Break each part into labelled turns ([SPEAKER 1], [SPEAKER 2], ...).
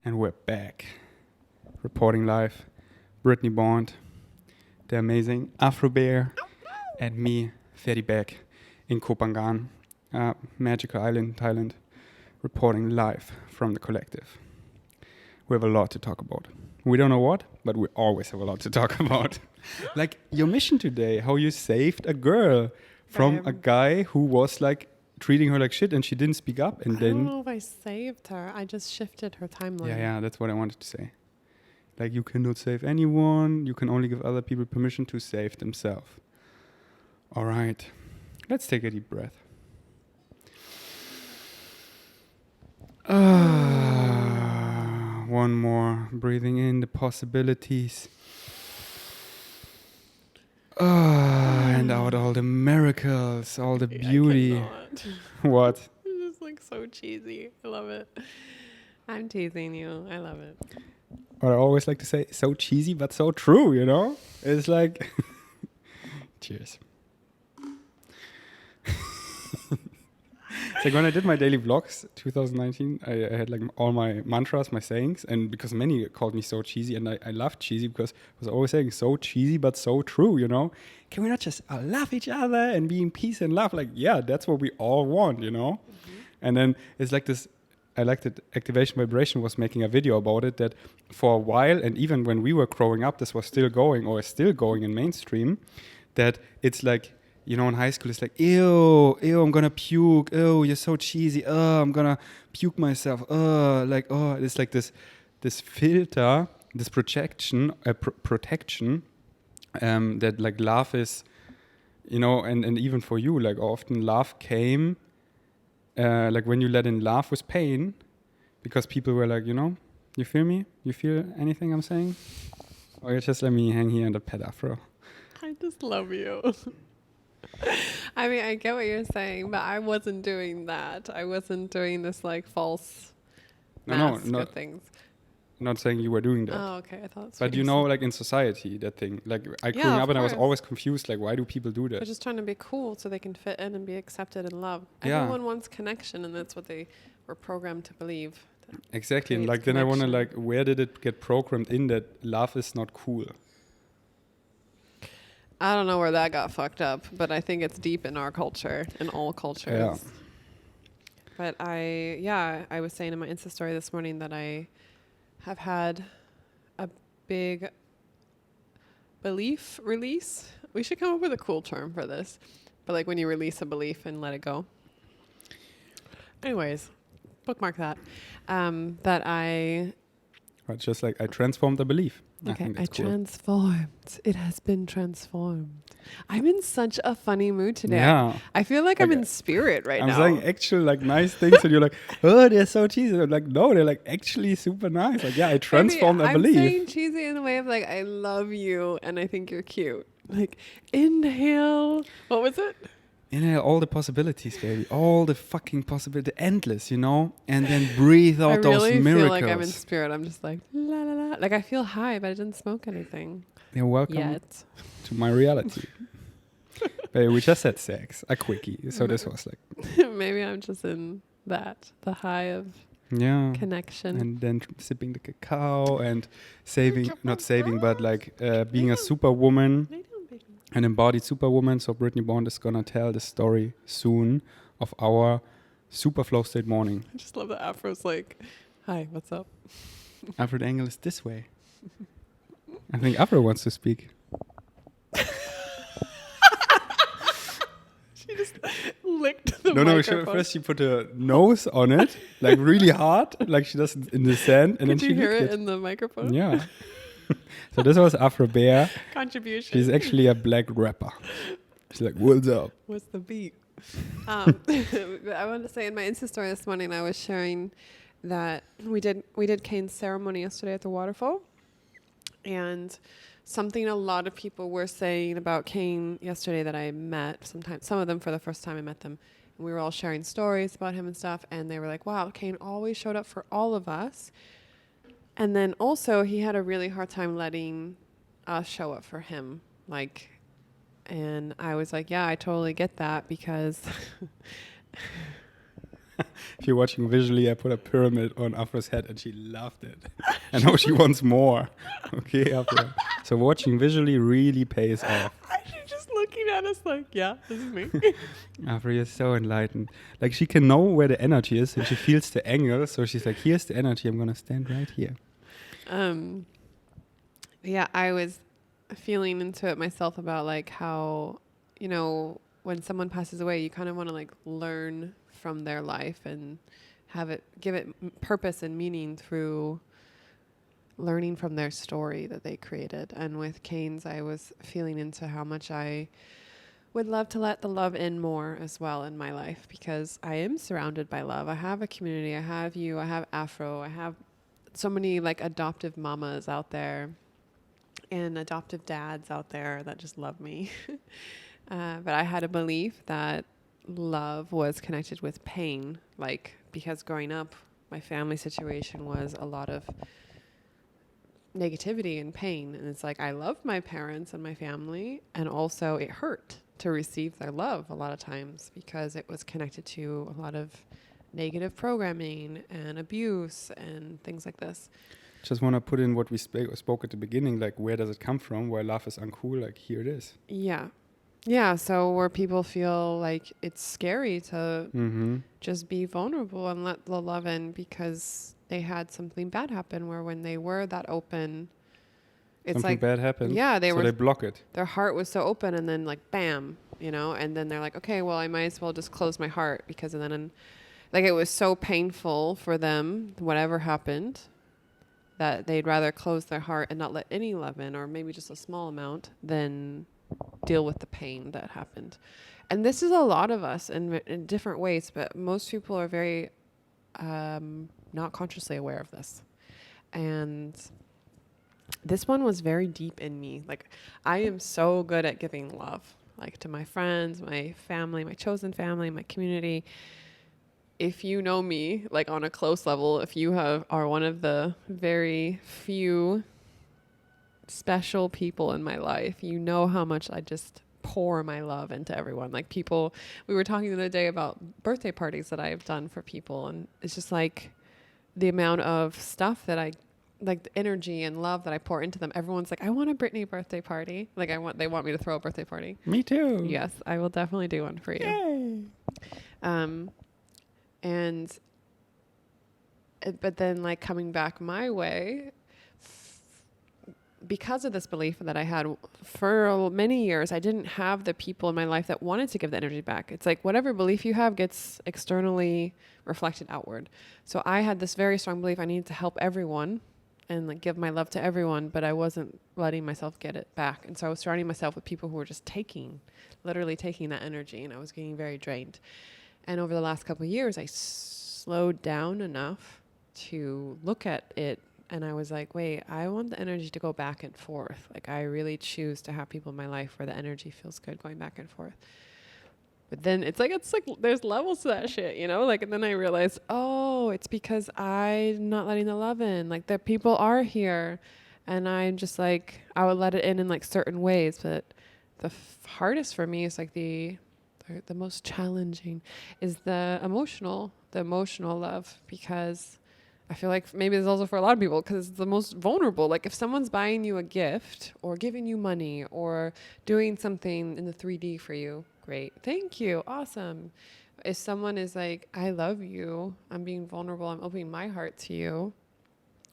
[SPEAKER 1] And we're back, reporting live. Brittany Bond, the amazing Afro Bear, and me, Ferdi Beck, in Koh Phangan, magical island, Thailand, reporting live from the collective. We have a lot to talk about. We don't know what, but we always have a lot to talk about. Like your mission today, how you saved a girl from a guy who was like treating her like shit and she didn't speak up, and
[SPEAKER 2] I
[SPEAKER 1] then
[SPEAKER 2] don't know if I saved her. I just shifted her timeline.
[SPEAKER 1] yeah, that's what I wanted to say. Like, you cannot save anyone. You can only give other people permission to save themselves. All right. Let's take a deep breath. One more. Breathing in the possibilities. And out all the miracles, all the beauty. What?
[SPEAKER 2] It's just like so cheesy. I love it. I'm teasing you. I love it.
[SPEAKER 1] What I always like to say, so cheesy but so true, you know? It's like, cheers. It's like when I did my daily vlogs, 2019, I had like all my mantras, my sayings, and because many called me so cheesy, and I loved cheesy because I was always saying so cheesy but so true, you know? Can we not just love each other and be in peace and love? Like, yeah, that's what we all want, you know? Mm-hmm. And then it's like this, I liked it, Activation Vibration was making a video about it, that for a while, and even when we were growing up, this was still going, or is still going in mainstream, that it's like, you know, in high school, it's like, ew, I'm gonna puke. Oh, you're so cheesy. Oh, I'm gonna puke myself. Oh, like, oh, it's like this filter, this protection, that like love is, you know, and even for you, like often love came, like when you let in love with pain, because people were like, you know, you feel me? You feel anything I'm saying? Or you just let me hang here in the pet afro?
[SPEAKER 2] I just love you. I mean, I get what you're saying, but I wasn't doing that. I wasn't doing this like false mask of things.
[SPEAKER 1] Not saying you were doing that.
[SPEAKER 2] Oh, okay. I thought that's
[SPEAKER 1] but you know, like in society, that thing. Like I grew up and I was always confused. Like, why do people do that?
[SPEAKER 2] They're just trying to be cool so they can fit in and be accepted and loved.
[SPEAKER 1] Yeah.
[SPEAKER 2] Everyone wants connection, and that's what they were programmed to believe.
[SPEAKER 1] Exactly. And like, then I wonder, like, where did it get programmed in that love is not cool?
[SPEAKER 2] I don't know where that got fucked up, but I think it's deep in our culture, in all cultures.
[SPEAKER 1] Yeah.
[SPEAKER 2] But I was saying in my Insta story this morning that I have had a big belief release. We should come up with a cool term for this. But like when you release a belief and let it go. Anyways, bookmark that.
[SPEAKER 1] But just like I transformed the belief.
[SPEAKER 2] Okay, I transformed. It has been transformed. I'm in such a funny mood today.
[SPEAKER 1] Yeah.
[SPEAKER 2] I feel like I'm in spirit now.
[SPEAKER 1] I'm saying actual like nice things and you're like, oh, they're so cheesy. I'm like, no, they're like actually super nice. Like, yeah, I transformed a belief.
[SPEAKER 2] I'm saying cheesy in the way of like, I love you and I think you're cute. Like, inhale. What was it?
[SPEAKER 1] Inhale all the possibilities, baby. All the fucking possibilities. Endless, you know? And then breathe out those miracles. I really feel like
[SPEAKER 2] I'm in spirit. I'm just like, la la la. Like, I feel high, but I didn't smoke anything.
[SPEAKER 1] You're welcome to my reality. Baby, we just had sex. A quickie. So this was like...
[SPEAKER 2] Maybe I'm just in the high of connection.
[SPEAKER 1] And then sipping the cacao and not saving, but like being a superwoman. An embodied superwoman. So Brittany Bond is gonna tell the story soon of our super flow state morning.
[SPEAKER 2] I just love that Afro's like, hi, what's up?
[SPEAKER 1] Afro, the angle is this way. I think Afro wants to speak.
[SPEAKER 2] She just licked the microphone.
[SPEAKER 1] First she put her nose on it, like really hard, like she does in the sand, and then she licked it.
[SPEAKER 2] Could you hear it in the microphone?
[SPEAKER 1] Yeah. So this was Afro Bear.
[SPEAKER 2] Contribution.
[SPEAKER 1] She's actually a black rapper. She's like, what's up?
[SPEAKER 2] What's the beat? I wanted to say in my Insta story this morning, I was sharing that we did Kane's ceremony yesterday at the waterfall. And something a lot of people were saying about Kane yesterday that I met, some of them for the first time I met them. And we were all sharing stories about him and stuff. And they were like, wow, Kane always showed up for all of us. And then also he had a really hard time letting us show up for him. Like, and I was like, yeah, I totally get that because
[SPEAKER 1] If you're watching visually, I put a pyramid on Afra's head and she loved it. And now she wants more. Okay, Afra. So watching visually really pays off.
[SPEAKER 2] She's just looking at us like, yeah, this is me.
[SPEAKER 1] Afra is so enlightened. Like she can know where the energy is and she feels the angle. So she's like, here's the energy. I'm going to stand right here.
[SPEAKER 2] Yeah, I was feeling into it myself about like how, you know, when someone passes away, you kind of want to like learn from their life and give it purpose and meaning through learning from their story that they created. And with Canes, I was feeling into how much I would love to let the love in more as well in my life, because I am surrounded by love. I have a community. I have you. I have Afro. I have so many like adoptive mamas out there and adoptive dads out there that just love me. But I had a belief that love was connected with pain, like because growing up, my family situation was a lot of negativity and pain. And it's like, I love my parents and my family. And also it hurt to receive their love a lot of times because it was connected to a lot of negative programming and abuse and things like this.
[SPEAKER 1] Just want to put in what we spoke at the beginning, like where does it come from? Where love is uncool, like here it is.
[SPEAKER 2] Yeah. Yeah, so where people feel like it's scary to just be vulnerable and let the love in because they had something bad happen, where when they were that open, it's
[SPEAKER 1] something
[SPEAKER 2] like
[SPEAKER 1] bad happened.
[SPEAKER 2] Yeah,
[SPEAKER 1] they block it.
[SPEAKER 2] Their heart was so open, and then like bam, you know, and then they're like, okay, well, I might as well just close my heart because then like it was so painful for them, whatever happened, that they'd rather close their heart and not let any love in, or maybe just a small amount, than deal with the pain that happened. And this is a lot of us in different ways, but most people are very not consciously aware of this. And this one was very deep in me. Like, I am so good at giving love, like to my friends, my family, my chosen family, my community. If you know me, like on a close level, if you are one of the very few special people in my life, you know how much I just pour my love into everyone. Like people, we were talking the other day about birthday parties that I've done for people, and it's just like the amount of stuff that I like, the energy and love that I pour into them. Everyone's like, I want a Brittany birthday party. Like they want me to throw a birthday party.
[SPEAKER 1] Me too.
[SPEAKER 2] Yes, I will definitely do one for you.
[SPEAKER 1] Yay.
[SPEAKER 2] But then like coming back my way, because of this belief that I had for many years, I didn't have the people in my life that wanted to give the energy back. It's like whatever belief you have gets externally reflected outward. So I had this very strong belief I needed to help everyone and like give my love to everyone, but I wasn't letting myself get it back. And so I was surrounding myself with people who were just literally taking that energy, and I was getting very drained. And over the last couple of years, I slowed down enough to look at it. And I was like, wait, I want the energy to go back and forth. Like, I really choose to have people in my life where the energy feels good going back and forth. But then it's like there's levels to that shit, you know? Like, and then I realized, oh, it's because I'm not letting the love in. Like, the people are here. And I'm just like, I would let it in like certain ways. But the hardest for me is like the most challenging is the emotional love, because I feel like maybe it's also for a lot of people because it's the most vulnerable. Like if someone's buying you a gift or giving you money or doing something in the 3D for you, great. Thank you. Awesome. If someone is like, I love you, I'm being vulnerable, I'm opening my heart to you,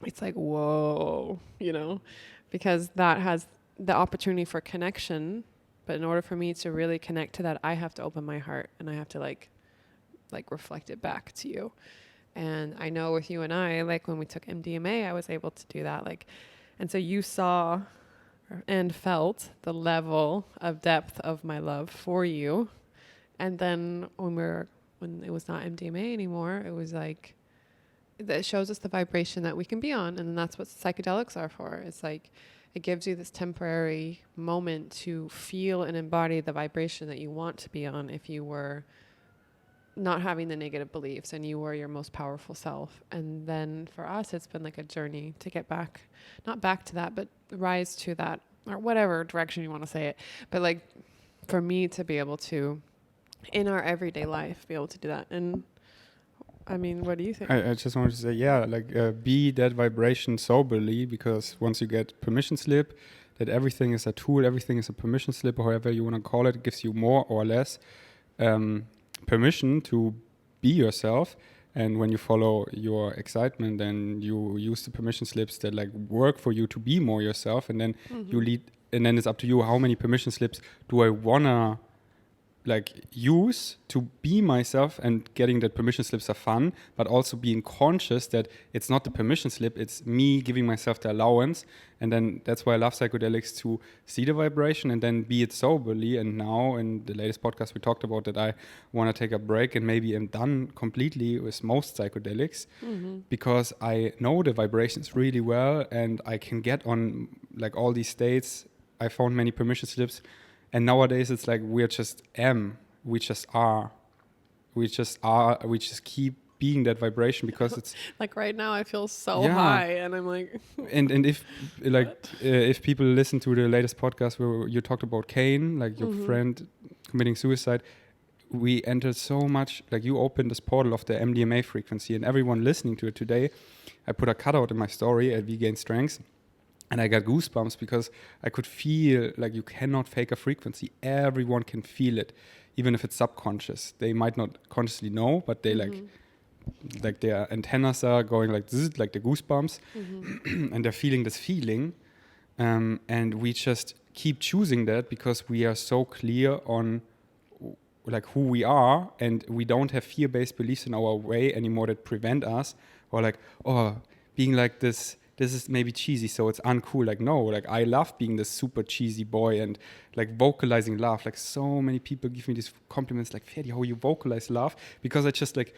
[SPEAKER 2] it's like, whoa, you know, because that has the opportunity for connection. But in order for me to really connect to that, I have to open my heart and I have to like reflect it back to you. And I know with you and I, like when we took MDMA, I was able to do that. Like, and so you saw and felt the level of depth of my love for you. And then when it was not MDMA anymore, it was like, that shows us the vibration that we can be on. And that's what psychedelics are for. It's like, it gives you this temporary moment to feel and embody the vibration that you want to be on if you were not having the negative beliefs and you were your most powerful self. And then for us, it's been like a journey to get back, not back to that, but rise to that, or whatever direction you want to say it. But like for me to be able to, in our everyday life, be able to do that. And I mean, what do you think?
[SPEAKER 1] I just wanted to say, be that vibration soberly, because once you get permission slip, that everything is a tool, everything is a permission slip, or however you want to call it, gives you more or less permission to be yourself. And when you follow your excitement, then you use the permission slips that like work for you to be more yourself, and then you lead. And then it's up to you, how many permission slips do I wanna like use to be myself, and getting that permission slips are fun, but also being conscious that it's not the permission slip, it's me giving myself the allowance. And then that's why I love psychedelics, to see the vibration and then be it soberly. And now in the latest podcast we talked about that I want to take a break, and maybe I'm done completely with most psychedelics, because I know the vibrations really well, and I can get on like all these states. I found many permission slips. And nowadays it's like we just are, we just keep being that vibration, because it's
[SPEAKER 2] like right now I feel so
[SPEAKER 1] Yeah.
[SPEAKER 2] high, and I'm like,
[SPEAKER 1] and if if people listen to the latest podcast where you talked about Kane, like your friend committing suicide, we entered so much, like you opened this portal of the MDMA frequency, and everyone listening to it today, I put a cutout in my story at We Gain Strength. And I got goosebumps, because I could feel like you cannot fake a frequency. Everyone can feel it, even if it's subconscious. They might not consciously know, but they like their antennas are going like this, like the goosebumps, and they're feeling this feeling. And we just keep choosing that, because we are so clear on like who we are, and we don't have fear-based beliefs in our way anymore that prevent us, or like, oh, being like this is maybe cheesy, so it's uncool. Like, no, like I love being this super cheesy boy, and like vocalizing love. Like so many people give me these compliments like, Ferdi, how you vocalize love, because I just like,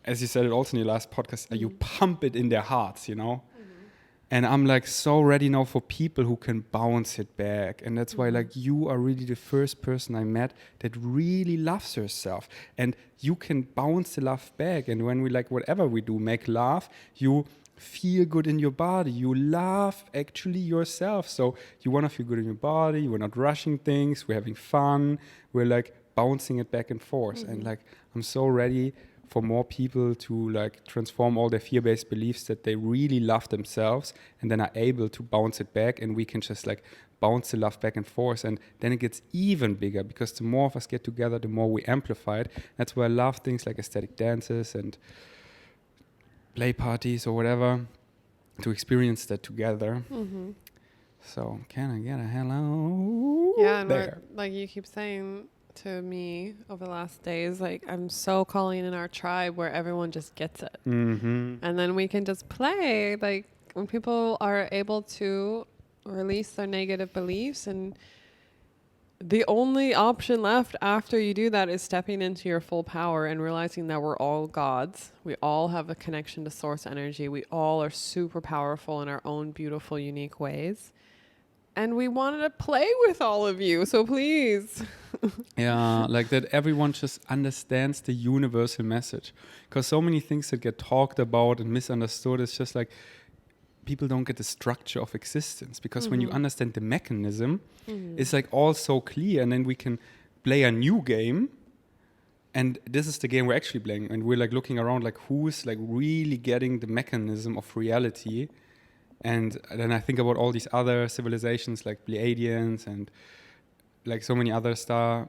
[SPEAKER 1] as you said it also in your last podcast, you pump it in their hearts, you know? And I'm like so ready now for people who can bounce it back. And that's why like you are really the first person I met that really loves herself. And you can bounce the love back. And when we like whatever we do, make love, you feel good in your body. You love actually yourself. So you want to feel good in your body. We're not rushing things. We're having fun. We're like bouncing it back and forth. And like I'm so ready for more people to like transform all their fear-based beliefs, that they really love themselves and then are able to bounce it back, and we can just like bounce the love back and forth, and then it gets even bigger, because the more of us get together, the more we amplify it. That's why I love things like aesthetic dances and play parties or whatever, to experience that together. So can I get a hello?
[SPEAKER 2] yeah, and
[SPEAKER 1] there?
[SPEAKER 2] like you keep saying to me over the last days, like I'm so calling in our tribe where everyone just gets it, and then we can just play. Like when people are able to release their negative beliefs, and the only option left after you do that is stepping into your full power and realizing that we're all gods. We all have a connection to source energy. We all are super powerful in our own beautiful, unique ways. And we wanted to play with all of you, so please.
[SPEAKER 1] Yeah, like that everyone just understands the universal message. Because so many things that get talked about and misunderstood, it's just like people don't get the structure of existence. Because when you understand the mechanism, it's like all so clear, and then we can play a new game. And this is the game we're actually playing. And we're like looking around like who's like really getting the mechanism of reality. And then I think about all these other civilizations like Pleiadians and like so many other star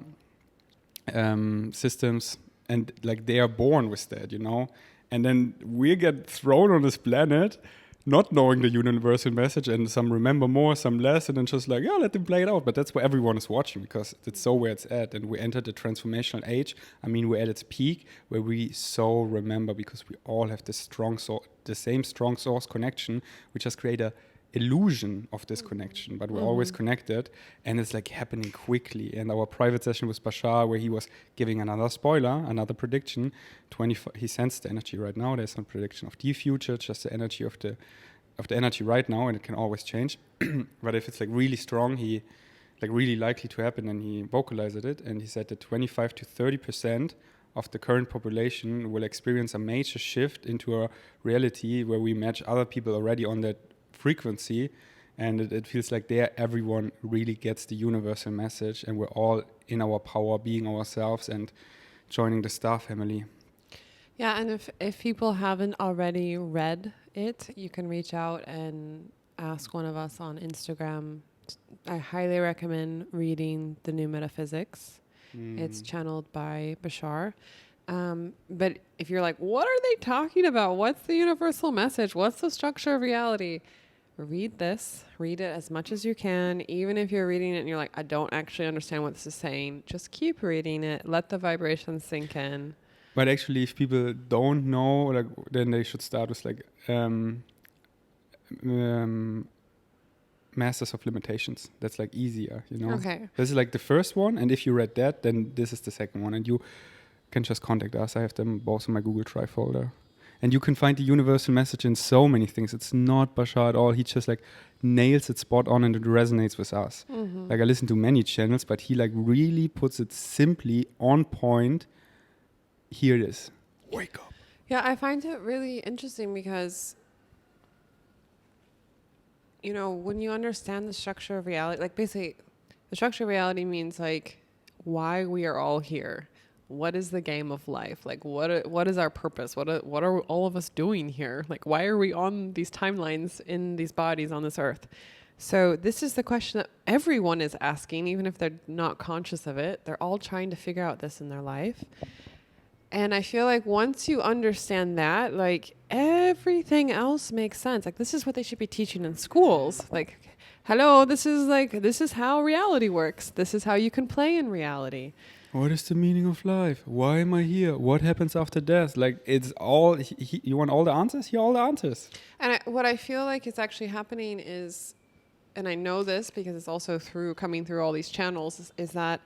[SPEAKER 1] systems, and like they are born with that, you know. And then we get thrown on this planet not knowing the universal message, and some remember more, some less, and then just like, yeah, let them play it out. But that's where everyone is watching, because it's so where it's at. And we entered the transformational age. I mean, we're at its peak where we so remember, because we all have this the same strong source connection. We just create a illusion of this connection, but we're always connected, and it's like happening quickly. And our private session with Bashar, where he was giving another spoiler, another prediction, he sensed the energy right now. There's no prediction of the future, just the energy of the energy right now, and it can always change. But if it's like really strong, he like really likely to happen, and he vocalized it, and he said that 25 to 30% of the current population will experience a major shift into a reality where we match other people already on that frequency, and it feels like there everyone really gets the universal message, and we're all in our power, being ourselves and joining the star family.
[SPEAKER 2] Yeah, and if people haven't already read it, you can reach out and ask one of us on Instagram. I highly recommend reading The New Metaphysics. It's channeled by Bashar. But if you're like, what are they talking about? What's the universal message? What's the structure of reality? Read this. Read it as much as you can. Even if you're reading it and you're like, I don't actually understand what this is saying, just keep reading it. Let the vibrations sink in.
[SPEAKER 1] But actually, if people don't know, like, then they should start with like Masters of Limitations. That's like easier, you know.
[SPEAKER 2] Okay.
[SPEAKER 1] This is like the first one, and if you read that, then this is the second one, and you can just contact us. I have them both in my Google Drive folder. And you can find the universal message in so many things. It's not Bashar at all. He just like nails it spot on and it resonates with us.
[SPEAKER 2] Mm-hmm.
[SPEAKER 1] Like I listen to many channels, but he like really puts it simply on point. Here it is. Wake up.
[SPEAKER 2] Yeah, I find it really interesting because, you know, when you understand the structure of reality, like basically the structure of reality means like why we are all here. What is the game of life? Like, what is our purpose? What are all of us doing here? Like, why are we on these timelines in these bodies on this earth? So this is the question that everyone is asking, even if they're not conscious of it. They're all trying to figure out this in their life. And I feel like once you understand that, like, everything else makes sense. Like, this is what they should be teaching in schools. Like, hello, this is how reality works. This is how you can play in reality.
[SPEAKER 1] What is the meaning of life? Why am I here? What happens after death? Like, it's all, you want all the answers? Here are all the answers.
[SPEAKER 2] And what I feel like is actually happening is, and I know this because it's also coming through all these channels, is that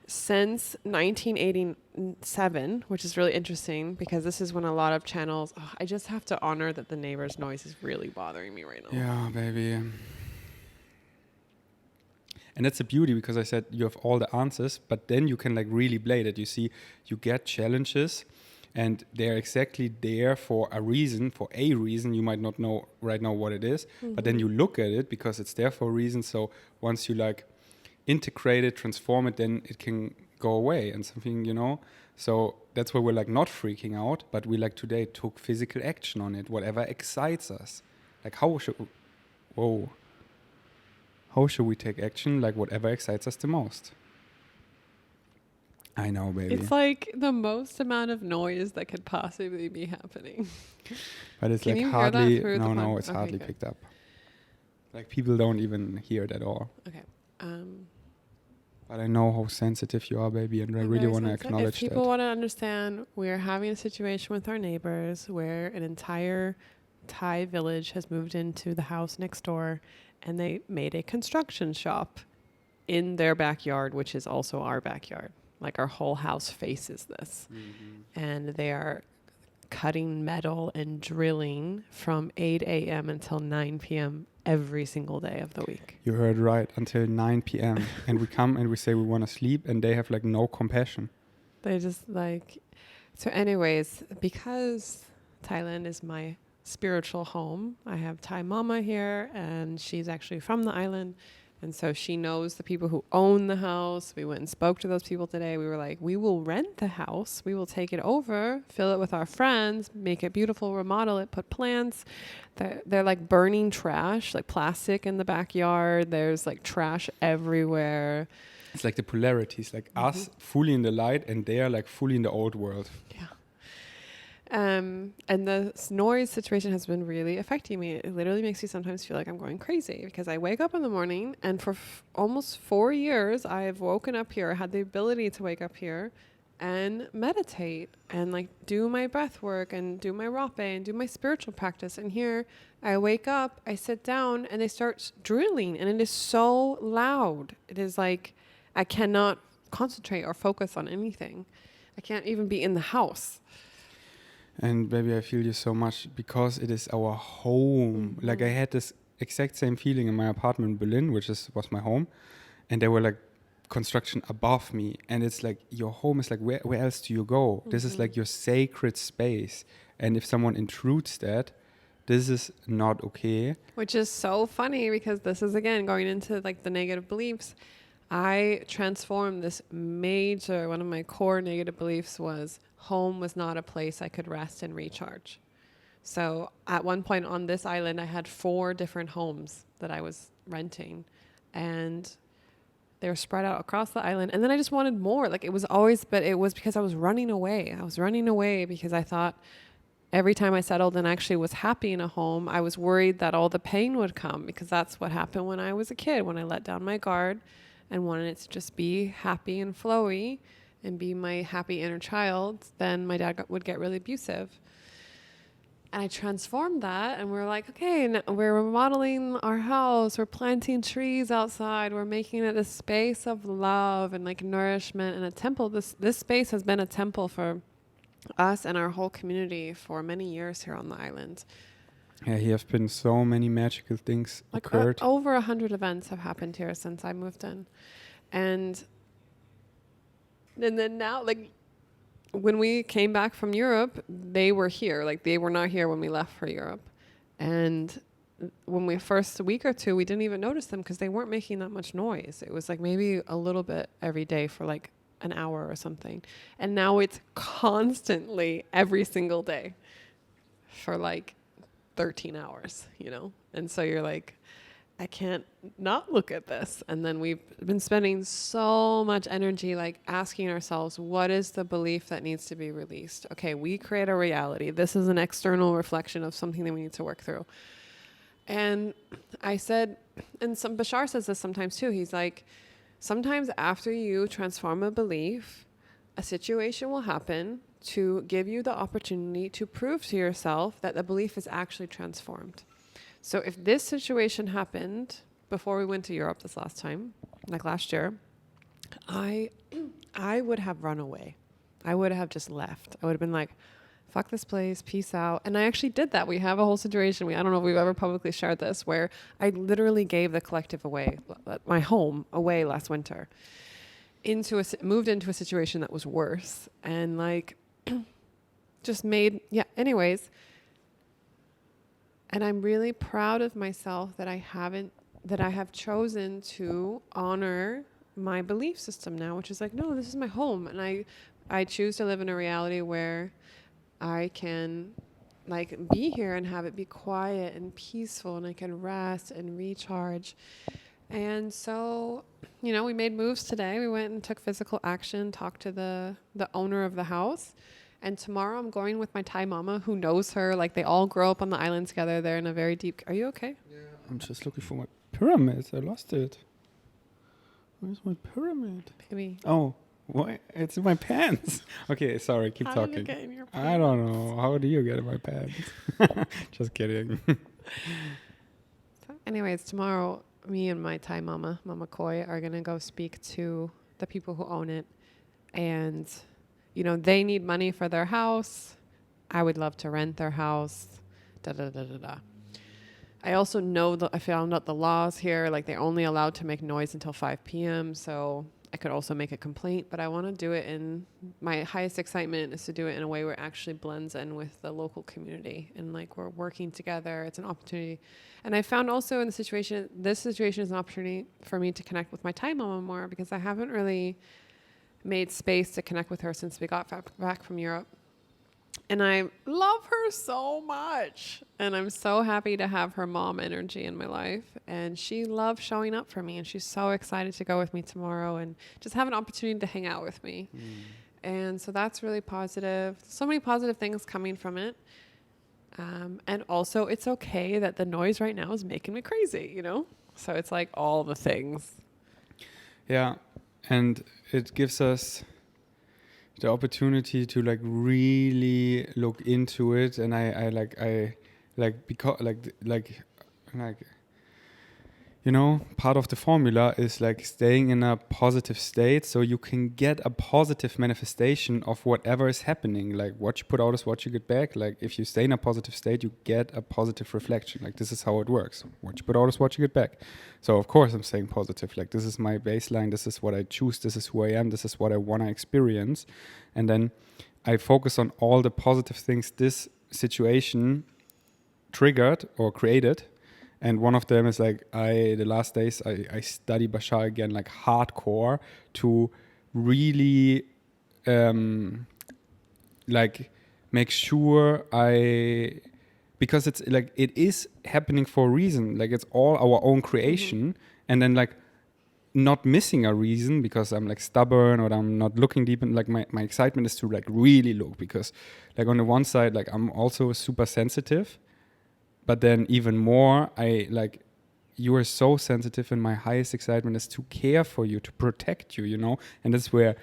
[SPEAKER 2] since 1987, which is really interesting because this is when a lot of channels, I just have to honor that the neighbor's noise is really bothering me right now.
[SPEAKER 1] Yeah, baby. And that's the beauty, because I said you have all the answers, but then you can like really play that. You see, you get challenges and they're exactly there for a reason. You might not know right now what it is, but then you look at it because it's there for a reason. So once you like integrate it, transform it, then it can go away and something, you know. So that's why we're like not freaking out, but we like today took physical action on it, whatever excites us. Like how should we take action? Like whatever excites us the most. I know, baby.
[SPEAKER 2] It's like the most amount of noise that could possibly be happening.
[SPEAKER 1] But it's
[SPEAKER 2] Can
[SPEAKER 1] like
[SPEAKER 2] you
[SPEAKER 1] hardly,
[SPEAKER 2] hear that through the pod?
[SPEAKER 1] it's
[SPEAKER 2] Okay,
[SPEAKER 1] hardly
[SPEAKER 2] good.
[SPEAKER 1] picked up. Like people don't even hear it at all.
[SPEAKER 2] Okay.
[SPEAKER 1] But I know how sensitive you are, baby, and I
[SPEAKER 2] I'm
[SPEAKER 1] really
[SPEAKER 2] very
[SPEAKER 1] want to
[SPEAKER 2] sensitive.
[SPEAKER 1] acknowledge
[SPEAKER 2] If people
[SPEAKER 1] that.
[SPEAKER 2] want to understand, we're having a situation with our neighbors where an entire Thai village has moved into the house next door, and they made a construction shop in their backyard, which is also our backyard. Like our whole house faces this. And they are cutting metal and drilling from 8 a.m. until 9 p.m. every single day of the week.
[SPEAKER 1] You heard right, until 9 p.m. And we come and we say we want to sleep, and they have like no compassion.
[SPEAKER 2] They just like... So anyways, because Thailand is my spiritual home, I have Thai mama here, and she's actually from the island. And so she knows the people who own the house. We went and spoke to those people today. We were like, we will rent the house. We will take it over, fill it with our friends, make it beautiful, remodel it, put plants. They're like burning trash, like plastic in the backyard. There's like trash everywhere.
[SPEAKER 1] It's like the polarities, like us fully in the light and they are like fully in the old world.
[SPEAKER 2] Yeah. And the noise situation has been really affecting me. It literally makes me sometimes feel like I'm going crazy because I wake up in the morning, and for almost 4 years, I've woken up here, had the ability to wake up here and meditate and like do my breath work and do my rape and do my spiritual practice. And here I wake up, I sit down, and they start drilling, and it is so loud. It is like I cannot concentrate or focus on anything. I can't even be in the house.
[SPEAKER 1] And baby, I feel you so much because it is our home. Like I had this exact same feeling in my apartment in Berlin, which was my home. And there were like construction above me. And it's like your home is like, where else do you go? This is like your sacred space. And if someone intrudes that, this is not okay.
[SPEAKER 2] Which is so funny because this is, again, going into like the negative beliefs. I transformed this major, one of my core negative beliefs was home was not a place I could rest and recharge. So at one point on this island, I had 4 different homes that I was renting, and they were spread out across the island. And then I just wanted more. Like, it was always, but it was because I was running away. I was running away because I thought every time I settled and actually was happy in a home, I was worried that all the pain would come, because that's what happened when I was a kid, when I let down my guard and wanted it to just be happy and flowy and be my happy inner child. Then my dad would get really abusive. And I transformed that, and we're like, okay, we're remodeling our house, we're planting trees outside, we're making it a space of love and like nourishment and a temple. This space has been a temple for us and our whole community for many years here on the island.
[SPEAKER 1] Yeah, here have been so many magical things occurred.
[SPEAKER 2] Over 100 events have happened here since I moved in. And then now, like, when we came back from Europe, they were here. Like, they were not here when we left for Europe. And when we first week or two, we didn't even notice them because they weren't making that much noise. It was like maybe a little bit every day for like an hour or something. And now it's constantly every single day for like 13 hours, you know? And so you're like, I can't not look at this. And then we've been spending so much energy like asking ourselves, what is the belief that needs to be released? Okay, we create a reality. This is an external reflection of something that we need to work through. And I said, and Bashar says this sometimes too. He's like, sometimes after you transform a belief, a situation will happen to give you the opportunity to prove to yourself that the belief is actually transformed. So if this situation happened before we went to Europe this last time, like last year, I would have run away. I would have just left. I would have been like, fuck this place, peace out. And I actually did that. We have a whole situation. I don't know if we've ever publicly shared this, where I literally gave the collective away, my home away last winter, moved into a situation that was worse, and like just made, anyways. And I'm really proud of myself that I have chosen to honor my belief system now, which is like, no, this is my home. And I choose to live in a reality where I can like be here and have it be quiet and peaceful, and I can rest and recharge. And so, you know, we made moves today. We went and took physical action, talked to the owner of the house. And tomorrow I'm going with my Thai mama who knows her. Like, they all grow up on the island together. They're in a very deep... Are you okay?
[SPEAKER 1] Yeah. I'm just looking for my pyramid. I lost it. Where's my pyramid?
[SPEAKER 2] Maybe.
[SPEAKER 1] Oh, what? It's in my pants. Okay, sorry. Keep
[SPEAKER 2] How
[SPEAKER 1] talking.
[SPEAKER 2] did it get in your pants?
[SPEAKER 1] I don't know. How do you get in my pants? Just kidding.
[SPEAKER 2] So anyways, tomorrow, me and my Thai mama, Mama Koi, are going to go speak to the people who own it. And... you know, they need money for their house. I would love to rent their house. I also know I found out the laws here. Like, they're only allowed to make noise until 5 p.m. So I could also make a complaint. But I want to do it in... my highest excitement is to do it in a way where it actually blends in with the local community. And, like, we're working together. It's an opportunity. And I found also in this situation is an opportunity for me to connect with my Thai mama more, because I haven't really... made space to connect with her since we got back from Europe. And I love her so much. And I'm so happy to have her mom energy in my life. And she loves showing up for me. And she's so excited to go with me tomorrow and just have an opportunity to hang out with me. And so that's really positive. So many positive things coming from it. And also, it's okay that the noise right now is making me crazy, you know? So it's like all the things.
[SPEAKER 1] Yeah. And it gives us the opportunity to like really look into it. And you know, part of the formula is like staying in a positive state, so you can get a positive manifestation of whatever is happening. Like, what you put out is what you get back. Like, if you stay in a positive state, you get a positive reflection. Like, this is how it works. What you put out is what you get back. So of course I'm staying positive. Like, this is my baseline. This is what I choose. This is who I am. This is what I want to experience. And then I focus on all the positive things this situation triggered or created. And one of them is like, the last days I study Bashar again, like hardcore, to really like make sure because it's like, it is happening for a reason. Like it's all our own creation. And then like not missing a reason because I'm like stubborn or I'm not looking deep in, like my excitement is to like really look, because like on the one side, like I'm also super sensitive, but then even more, you are so sensitive, and my highest excitement is to care for you, to protect you, you know? And that's where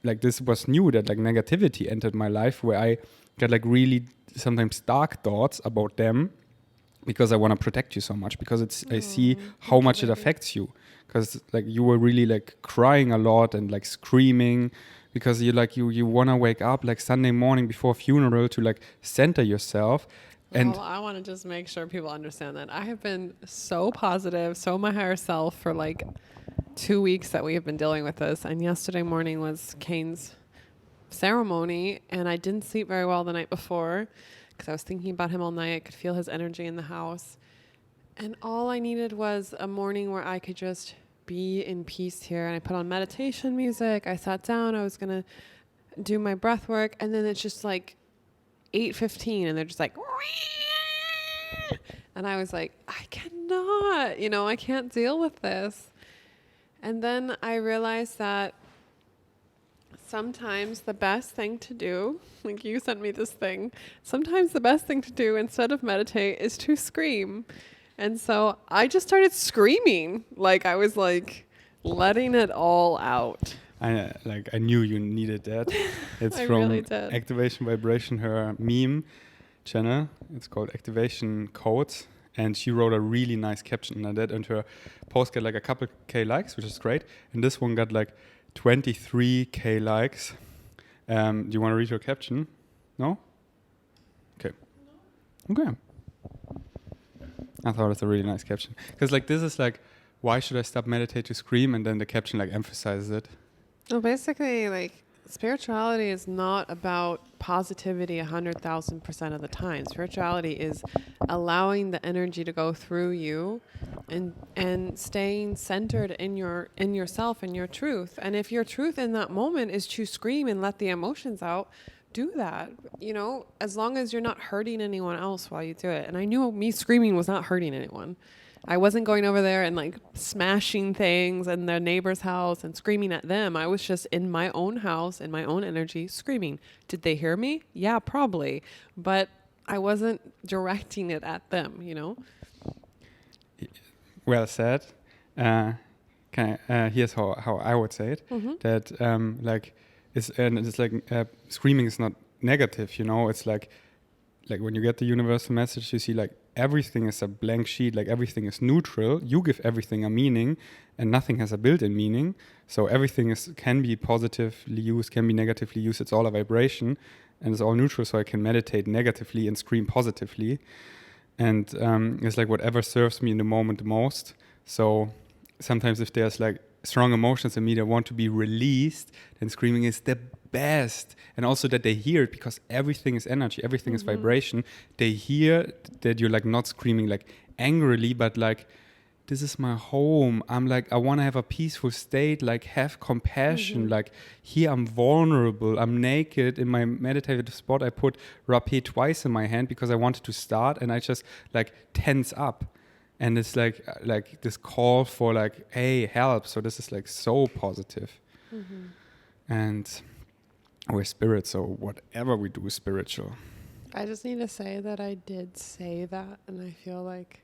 [SPEAKER 1] like this was new, that like negativity entered my life, where I get like really sometimes dark thoughts about them, because I want to protect you so much, because I see how much it affects you, because like you were really like crying a lot and like screaming, because you want to wake up like Sunday morning before a funeral to like center yourself. And
[SPEAKER 2] well, I want to just make sure people understand that I have been so positive, so my higher self for like 2 weeks that we have been dealing with this. And yesterday morning was Kane's ceremony, and I didn't sleep very well the night before because I was thinking about him all night. I could feel his energy in the house. And all I needed was a morning where I could just be in peace here. And I put on meditation music. I sat down. I was going to do my breath work. And then it's just like 8:15 and they're just like, and I was like, I cannot, I can't deal with this. And then I realized that sometimes the best thing to do, like you sent me this thing, sometimes the best thing to do instead of meditate is to scream. And so I just started screaming. Like I was like letting it all out.
[SPEAKER 1] I knew you needed that. It's
[SPEAKER 2] I
[SPEAKER 1] from
[SPEAKER 2] really did.
[SPEAKER 1] Activation Vibration, her meme channel. It's called Activation Codes. And she wrote a really nice caption on that. And her post got like a couple K likes, which is great. And this one got like 23K likes. Do you want to read your caption? No? Okay. Okay. I thought it's a really nice caption. Because like this is like, why should I stop meditate to scream? And then the caption like emphasizes it.
[SPEAKER 2] Well, basically, like, spirituality is not about positivity 100,000% of the time. Spirituality is allowing the energy to go through you and staying centered in yourself and your truth. And if your truth in that moment is to scream and let the emotions out, do that, as long as you're not hurting anyone else while you do it. And I knew me screaming was not hurting anyone. I wasn't going over there and like smashing things in their neighbor's house and screaming at them. I was just in my own house, in my own energy, screaming. Did they hear me? Yeah, probably. But I wasn't directing it at them,
[SPEAKER 1] Well said. Here's how I would say it.
[SPEAKER 2] Mm-hmm.
[SPEAKER 1] That it's like screaming is not negative, It's like when you get the universal message, you see like everything is a blank sheet, like everything is neutral. You give everything a meaning, and nothing has a built-in meaning. So everything can be positively used, can be negatively used. It's all a vibration, and it's all neutral. So I can meditate negatively and scream positively, and it's like whatever serves me in the moment the most. So sometimes if there's like strong emotions in me that want to be released, then screaming is the best. And also that they hear it, because everything is energy, everything is vibration. They hear that you're like not screaming like angrily, but like, this is my home. I'm like, I want to have a peaceful state, like have compassion. Like here I'm vulnerable, I'm naked. In my meditative spot, I put rapé twice in my hand because I wanted to start, and I just like tense up. And it's like this call for like, hey, help. So this is like so positive. And we're spirit, so whatever we do is spiritual.
[SPEAKER 2] I just need to say that I did say that, and I feel like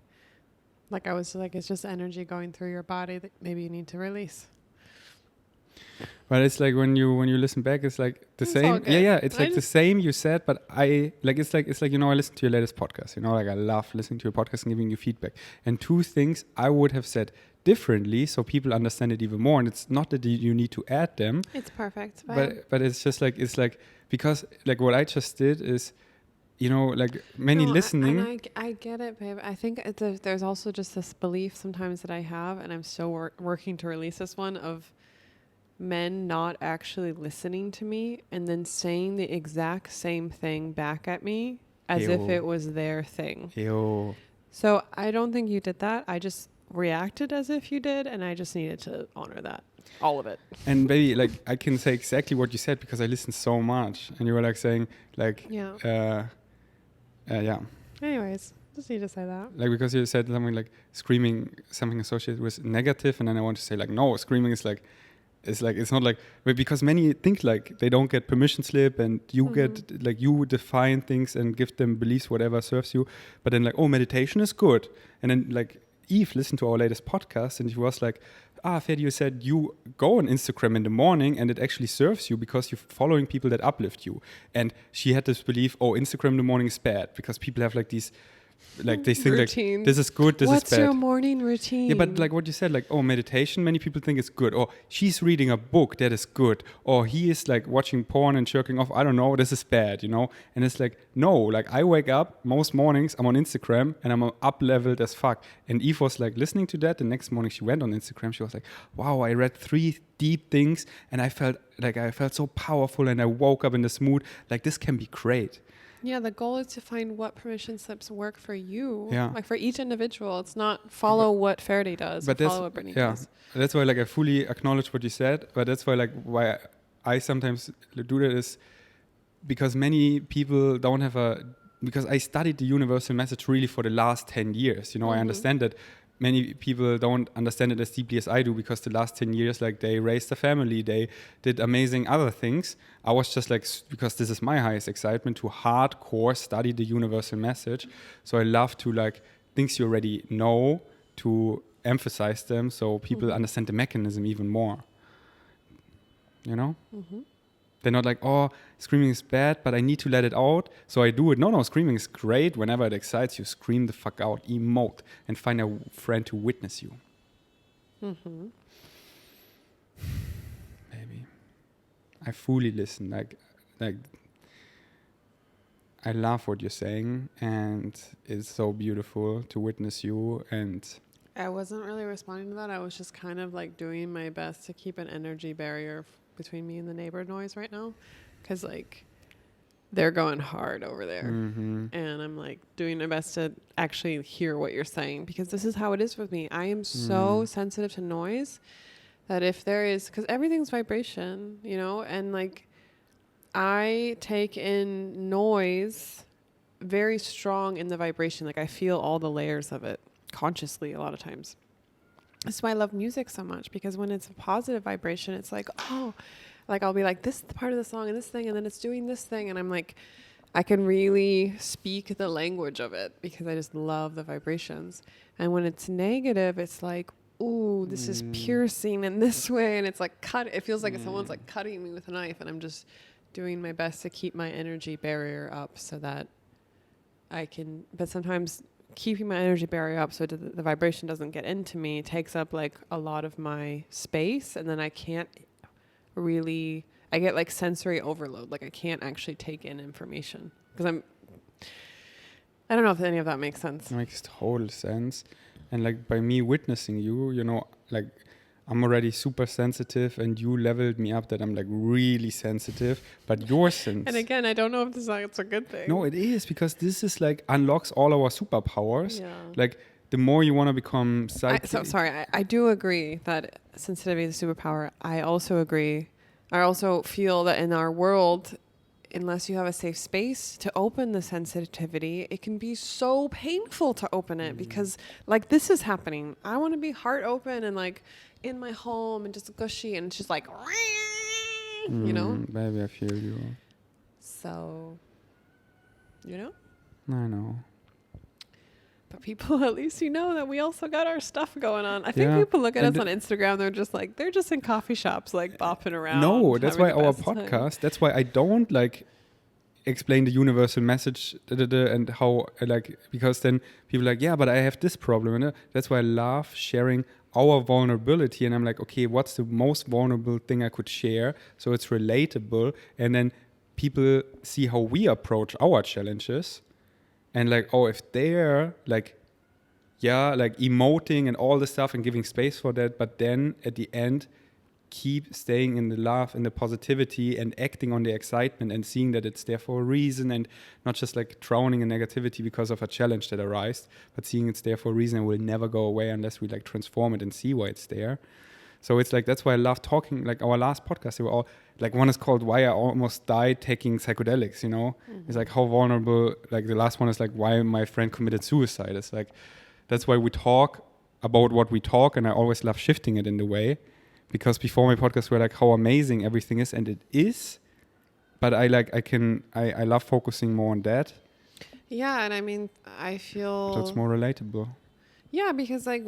[SPEAKER 2] I was like, it's just energy going through your body that maybe you need to release.
[SPEAKER 1] But it's like when you listen back, it's like the same. Yeah. It's like the same you said, but I like it's like I listened to your latest podcast. Like I love listening to your podcast and giving you feedback. And two things I would have said differently, so people understand it even more. And it's not that you need to add them.
[SPEAKER 2] It's perfect.
[SPEAKER 1] But it's just like because like what I just did is, like many listening.
[SPEAKER 2] I get it, babe. I think there's also just this belief sometimes that I have, and I'm still working to release this one, of men not actually listening to me and then saying the exact same thing back at me as if it was their thing.
[SPEAKER 1] Ew.
[SPEAKER 2] So I don't think you did that. I just reacted as if you did, and I just needed to honor that. All of it.
[SPEAKER 1] And maybe like I can say exactly what you said because I listened so much, and you were like saying like
[SPEAKER 2] Yeah.
[SPEAKER 1] yeah,
[SPEAKER 2] Anyways, just need to say that.
[SPEAKER 1] like because you said something like screaming something associated with negative, and then I want to say like no, screaming is like it's not like, but because many think like they don't get permission slip, and you get like you define things and give them beliefs whatever serves you, but then like, oh, meditation is good. And then like Eve listened to our latest podcast and she was like, Ferdi, you said you go on Instagram in the morning and it actually serves you because you're following people that uplift you. And she had this belief, oh, Instagram in the morning is bad because people have like these, like they think
[SPEAKER 2] Routines.
[SPEAKER 1] like this is good, this
[SPEAKER 2] What's
[SPEAKER 1] is bad.
[SPEAKER 2] your morning routine?
[SPEAKER 1] Yeah, but like what you said, like, oh, meditation, many people think is good. Or she's reading a book, that is good. Or he is like watching porn and jerking off, I don't know, this is bad, you know? And it's like, no, like I wake up most mornings, I'm on Instagram and I'm up leveled as fuck. And Eve was like listening to that. The next morning she went on Instagram. She was like, wow, I read 3 deep things and I felt so powerful and I woke up in this mood. Like this can be great.
[SPEAKER 2] Yeah, the goal is to find what permission slips work for you.
[SPEAKER 1] Yeah.
[SPEAKER 2] Like for each individual, it's not follow what Ferdi does,
[SPEAKER 1] but
[SPEAKER 2] or follow what Brittany does.
[SPEAKER 1] That's why like I fully acknowledge what you said, but that's why like why I sometimes do that is because many people don't have because I studied the universal message really for the last 10 years, you know. I understand that many people don't understand it as deeply as I do because the last 10 years, like they raised a family, they did amazing other things. I was just like, because this is my highest excitement, to hardcore study the universal message. So I love to like things you already know, to emphasize them so people understand the mechanism even more. You know? They're not like, oh, screaming is bad, but I need to let it out, so I do it. No, screaming is great. Whenever it excites you, scream the fuck out, emote, and find a friend to witness you. Maybe. I fully listen. Like, I love what you're saying, and it's so beautiful to witness you. And
[SPEAKER 2] I wasn't really responding to that. I was just kind of like doing my best to keep an energy barrier between me and the neighbor noise right now, because like they're going hard over there, and I'm like doing my best to actually hear what you're saying, because this is how it is with me. I am so sensitive to noise that if there is, because everything's vibration, you know, and like I take in noise very strong in the vibration. Like I feel all the layers of it consciously a lot of times. That's why I love music so much, because when it's a positive vibration, it's like, oh, like I'll be like, this is the part of the song and this thing, and then it's doing this thing. And I'm like, I can really speak the language of it because I just love the vibrations. And when it's negative, it's like, ooh, this is piercing in this way. And it's like it feels like someone's like cutting me with a knife, and I'm just doing my best to keep my energy barrier up so that I can, but sometimes keeping my energy barrier up so the vibration doesn't get into me takes up like a lot of my space, and then I can't really, I get like sensory overload. Like I can't actually take in information because I don't know if any of that makes sense.
[SPEAKER 1] It makes total sense. And like by me witnessing you, you know, like I'm already super sensitive, and you leveled me up that I'm like really sensitive, but your sense.
[SPEAKER 2] And again, I don't know if it's a good thing.
[SPEAKER 1] No, it is, because this is like unlocks all our superpowers.
[SPEAKER 2] Yeah.
[SPEAKER 1] Like the more you want to become
[SPEAKER 2] I do agree that sensitivity is a superpower. I also agree. I also feel that in our world, unless you have a safe space to open the sensitivity, it can be so painful to open it, because like this is happening. I want to be heart open and like in my home and just gushy, and it's just like, you know?
[SPEAKER 1] Baby, I feel you.
[SPEAKER 2] So, you know?
[SPEAKER 1] I know.
[SPEAKER 2] But people, at least you know that we also got our stuff going on. I think people look at us on Instagram, they're just in coffee shops, like bopping around.
[SPEAKER 1] No, that's why our podcast, that's why I don't like explain the universal message and how, like, because then people are like, yeah, but I have this problem. And that's why I love sharing our vulnerability. And I'm like, okay, what's the most vulnerable thing I could share? So it's relatable. And then people see how we approach our challenges. And like, oh, if they're like, yeah, like emoting and all the stuff and giving space for that, but then at the end, keep staying in the love and the positivity and acting on the excitement and seeing that it's there for a reason, and not just like drowning in negativity because of a challenge that arises, but seeing it's there for a reason and will never go away unless we like transform it and see why it's there. So it's like, that's why I love talking. Like our last podcast, they were all like, one is called Why I Almost Died Taking Psychedelics, you know? It's like how vulnerable, like the last one is like why my friend committed suicide. It's like, that's why we talk about what we talk, and I always love shifting it in the way. Because before my podcast were like how amazing everything is, and it is, but I love focusing more on that.
[SPEAKER 2] Yeah, and I mean, I feel
[SPEAKER 1] So it's more relatable.
[SPEAKER 2] Yeah, because like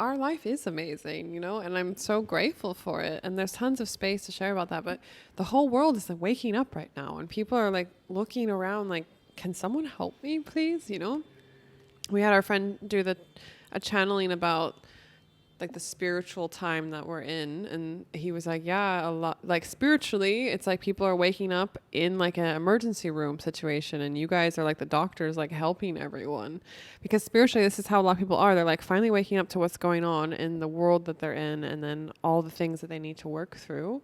[SPEAKER 2] our life is amazing, you know, and I'm so grateful for it. And there's tons of space to share about that. But the whole world is like waking up right now, and people are like looking around like, can someone help me, please? You know, we had our friend do a channeling about like the spiritual time that we're in, and he was like, yeah, a lot, like spiritually it's like people are waking up in like an emergency room situation, and you guys are like the doctors like helping everyone, because spiritually this is how a lot of people are. They're like finally waking up to what's going on in the world that they're in, and then all the things that they need to work through,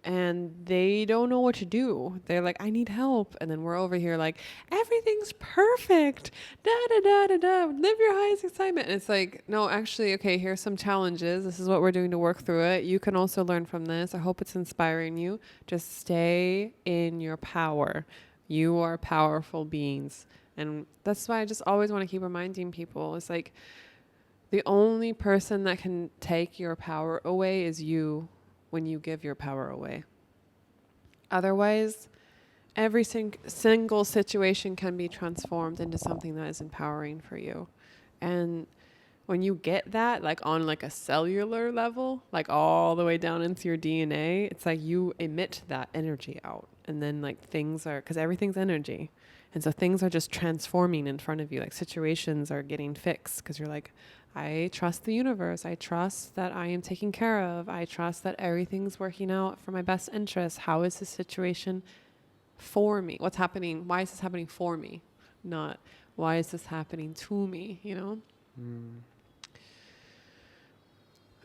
[SPEAKER 2] and they don't know what to do. They're like, I need help. And then we're over here like, everything's perfect. Da, da, da, da, da. Live your highest excitement. And it's like, no, actually, okay, here's some challenges. This is what we're doing to work through it. You can also learn from this. I hope it's inspiring you. Just stay in your power. You are powerful beings. And that's why I just always want to keep reminding people. It's like, the only person that can take your power away is you, when you give your power away. Otherwise, every single situation can be transformed into something that is empowering for you. And when you get that, like on like a cellular level, like all the way down into your DNA, it's like you emit that energy out. And then like things are, because everything's energy. And so things are just transforming in front of you. Like situations are getting fixed because you're like, I trust the universe. I trust that I am taken care of. I trust that everything's working out for my best interest. How is this situation for me? What's happening? Why is this happening for me? Not why is this happening to me, you know?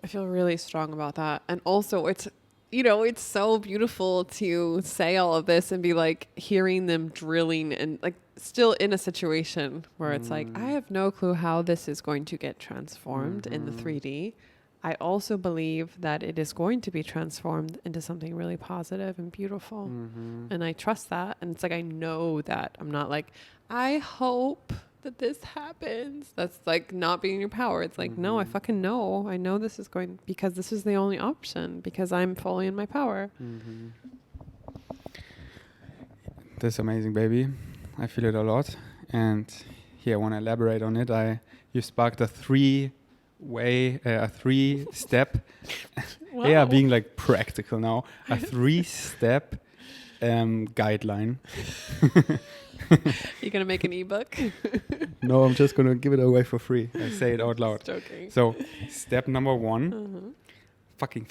[SPEAKER 2] I feel really strong about that. And also it's, you know, it's so beautiful to say all of this and be like hearing them drilling and like still in a situation where it's like, I have no clue how this is going to get transformed in the 3D. I also believe that it is going to be transformed into something really positive and beautiful. And I trust that. And it's like, I know that. I'm not like, I hope that this happens. That's like not being in your power. It's like, no, I fucking know. I know this is going, because this is the only option, because I'm fully in my power.
[SPEAKER 1] That's amazing, baby. I feel it a lot. And here I want to elaborate on it. You sparked a three-step,
[SPEAKER 2] Wow.
[SPEAKER 1] yeah, being like practical now, a 3-step guideline.
[SPEAKER 2] You gonna make an ebook?
[SPEAKER 1] No, I'm just gonna give it away for free. I say it out loud.
[SPEAKER 2] Joking.
[SPEAKER 1] So, step number 1, fucking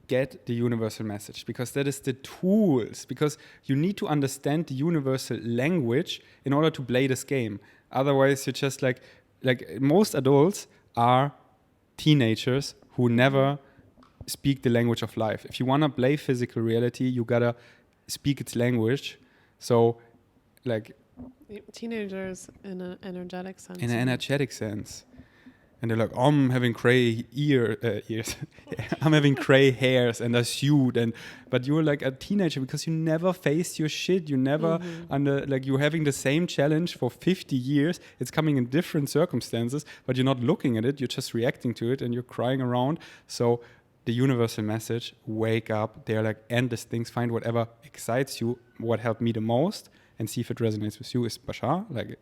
[SPEAKER 1] get the universal message, because that is the tools. Because you need to understand the universal language in order to play this game. Otherwise, you're just like most adults are teenagers who never speak the language of life. If you wanna play physical reality, you gotta speak its language. So, like
[SPEAKER 2] teenagers in an energetic sense.
[SPEAKER 1] In an energetic sense. And they're like, I'm having gray ears. I'm having gray hairs and a suit. But you're like a teenager because you never faced your shit. You never, you're having the same challenge for 50 years. It's coming in different circumstances, but you're not looking at it. You're just reacting to it and you're crying around. So the universal message, wake up. They're like endless things. Find whatever excites you. What helped me the most, and see if it resonates with you, is Bashar, like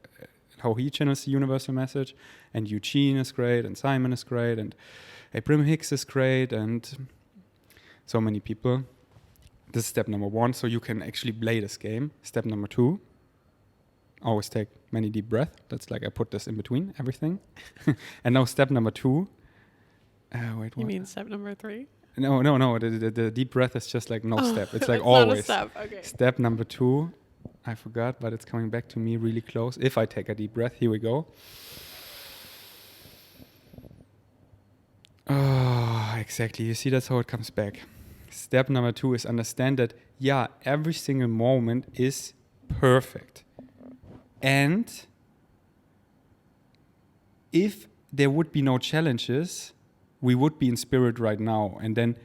[SPEAKER 1] how he channels the universal message. And Eugene is great, and Simon is great, and Abraham Hicks is great, and so many people. This is step number 1, so you can actually play this game. Step number 2, always take many deep breaths. That's like I put this in between everything. And now step number 2.
[SPEAKER 2] You mean step number 3?
[SPEAKER 1] No. The deep breath is just like no step. It's like
[SPEAKER 2] it's
[SPEAKER 1] always.
[SPEAKER 2] Not a step. Okay.
[SPEAKER 1] Step number 2. I forgot, but it's coming back to me really close. If I take a deep breath, here we go. exactly. You see, that's how it comes back. Step number 2 is understand that, yeah, every single moment is perfect. And if there would be no challenges, we would be in spirit right now. And then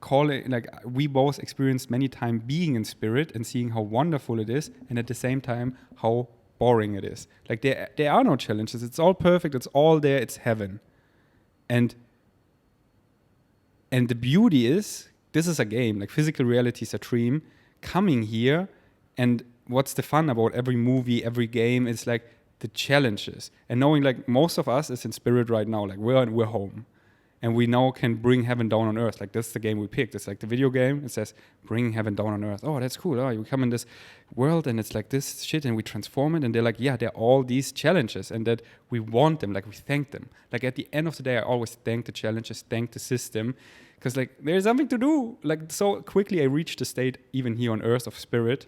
[SPEAKER 1] call it, like, we both experienced many times being in spirit and seeing how wonderful it is, and at the same time how boring it is. Like, there are no challenges. It's all perfect. It's all there. It's heaven. And the beauty is, this is a game. Like, physical reality is a dream. Coming here, and what's the fun about every movie, every game, is like the challenges. And knowing, like, most of us is in spirit right now. Like, we're home. And we now can bring heaven down on earth. Like, that's the game we picked. It's like the video game. It says, bring heaven down on earth. Oh, that's cool. Oh, you come in this world and it's like this shit and we transform it. And they're like, yeah, there are all these challenges and that we want them. Like, we thank them. Like, at the end of the day, I always thank the challenges, thank the system. Because, like, there's something to do. Like, so quickly I reached the state, even here on earth, of spirit.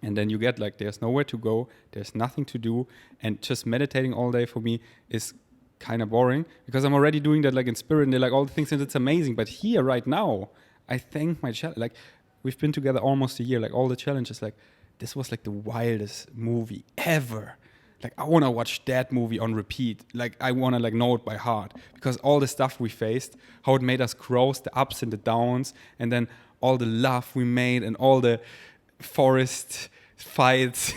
[SPEAKER 1] And then you get, like, there's nowhere to go. There's nothing to do. And just meditating all day for me is kind of boring, because I'm already doing that, like, in spirit, and they're like all the things, and it's amazing. But here right now, I thank my challenge. Like, we've been together almost a year. Like, all the challenges, like, this was like the wildest movie ever. Like, I want to watch that movie on repeat. Like, I want to, like, know it by heart, because all the stuff we faced, how it made us grow, the ups and the downs, and then all the love we made, and all the forest fights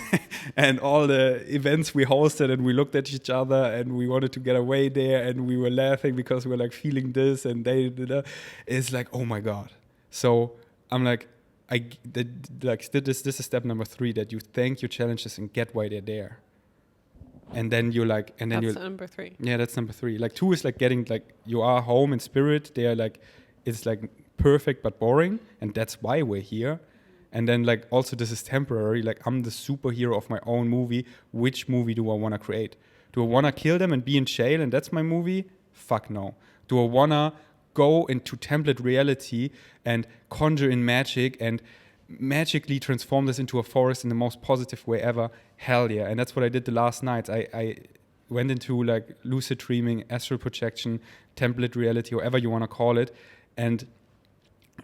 [SPEAKER 1] and all the events we hosted, and we looked at each other and we wanted to get away there, and we were laughing because we were, like, feeling this, and they did that. It's like, oh my God. So I'm like, this is step number 3, that you thank your challenges and get why they're there. And then you're like, and then
[SPEAKER 2] that's number 3.
[SPEAKER 1] Yeah, that's number 3. Like, 2 is like getting, like, you are home in spirit. They are like, it's like perfect but boring, and that's why we're here. And then, like, also this is temporary. Like, I'm the superhero of my own movie. Which movie do I want to create? Do I want to kill them and be in jail and that's my movie? Fuck no. Do I want to go into template reality and conjure in magic and magically transform this into a forest in the most positive way ever? Hell yeah. And that's what I did the last night. I went into, like, lucid dreaming, astral projection, template reality, whatever you want to call it. And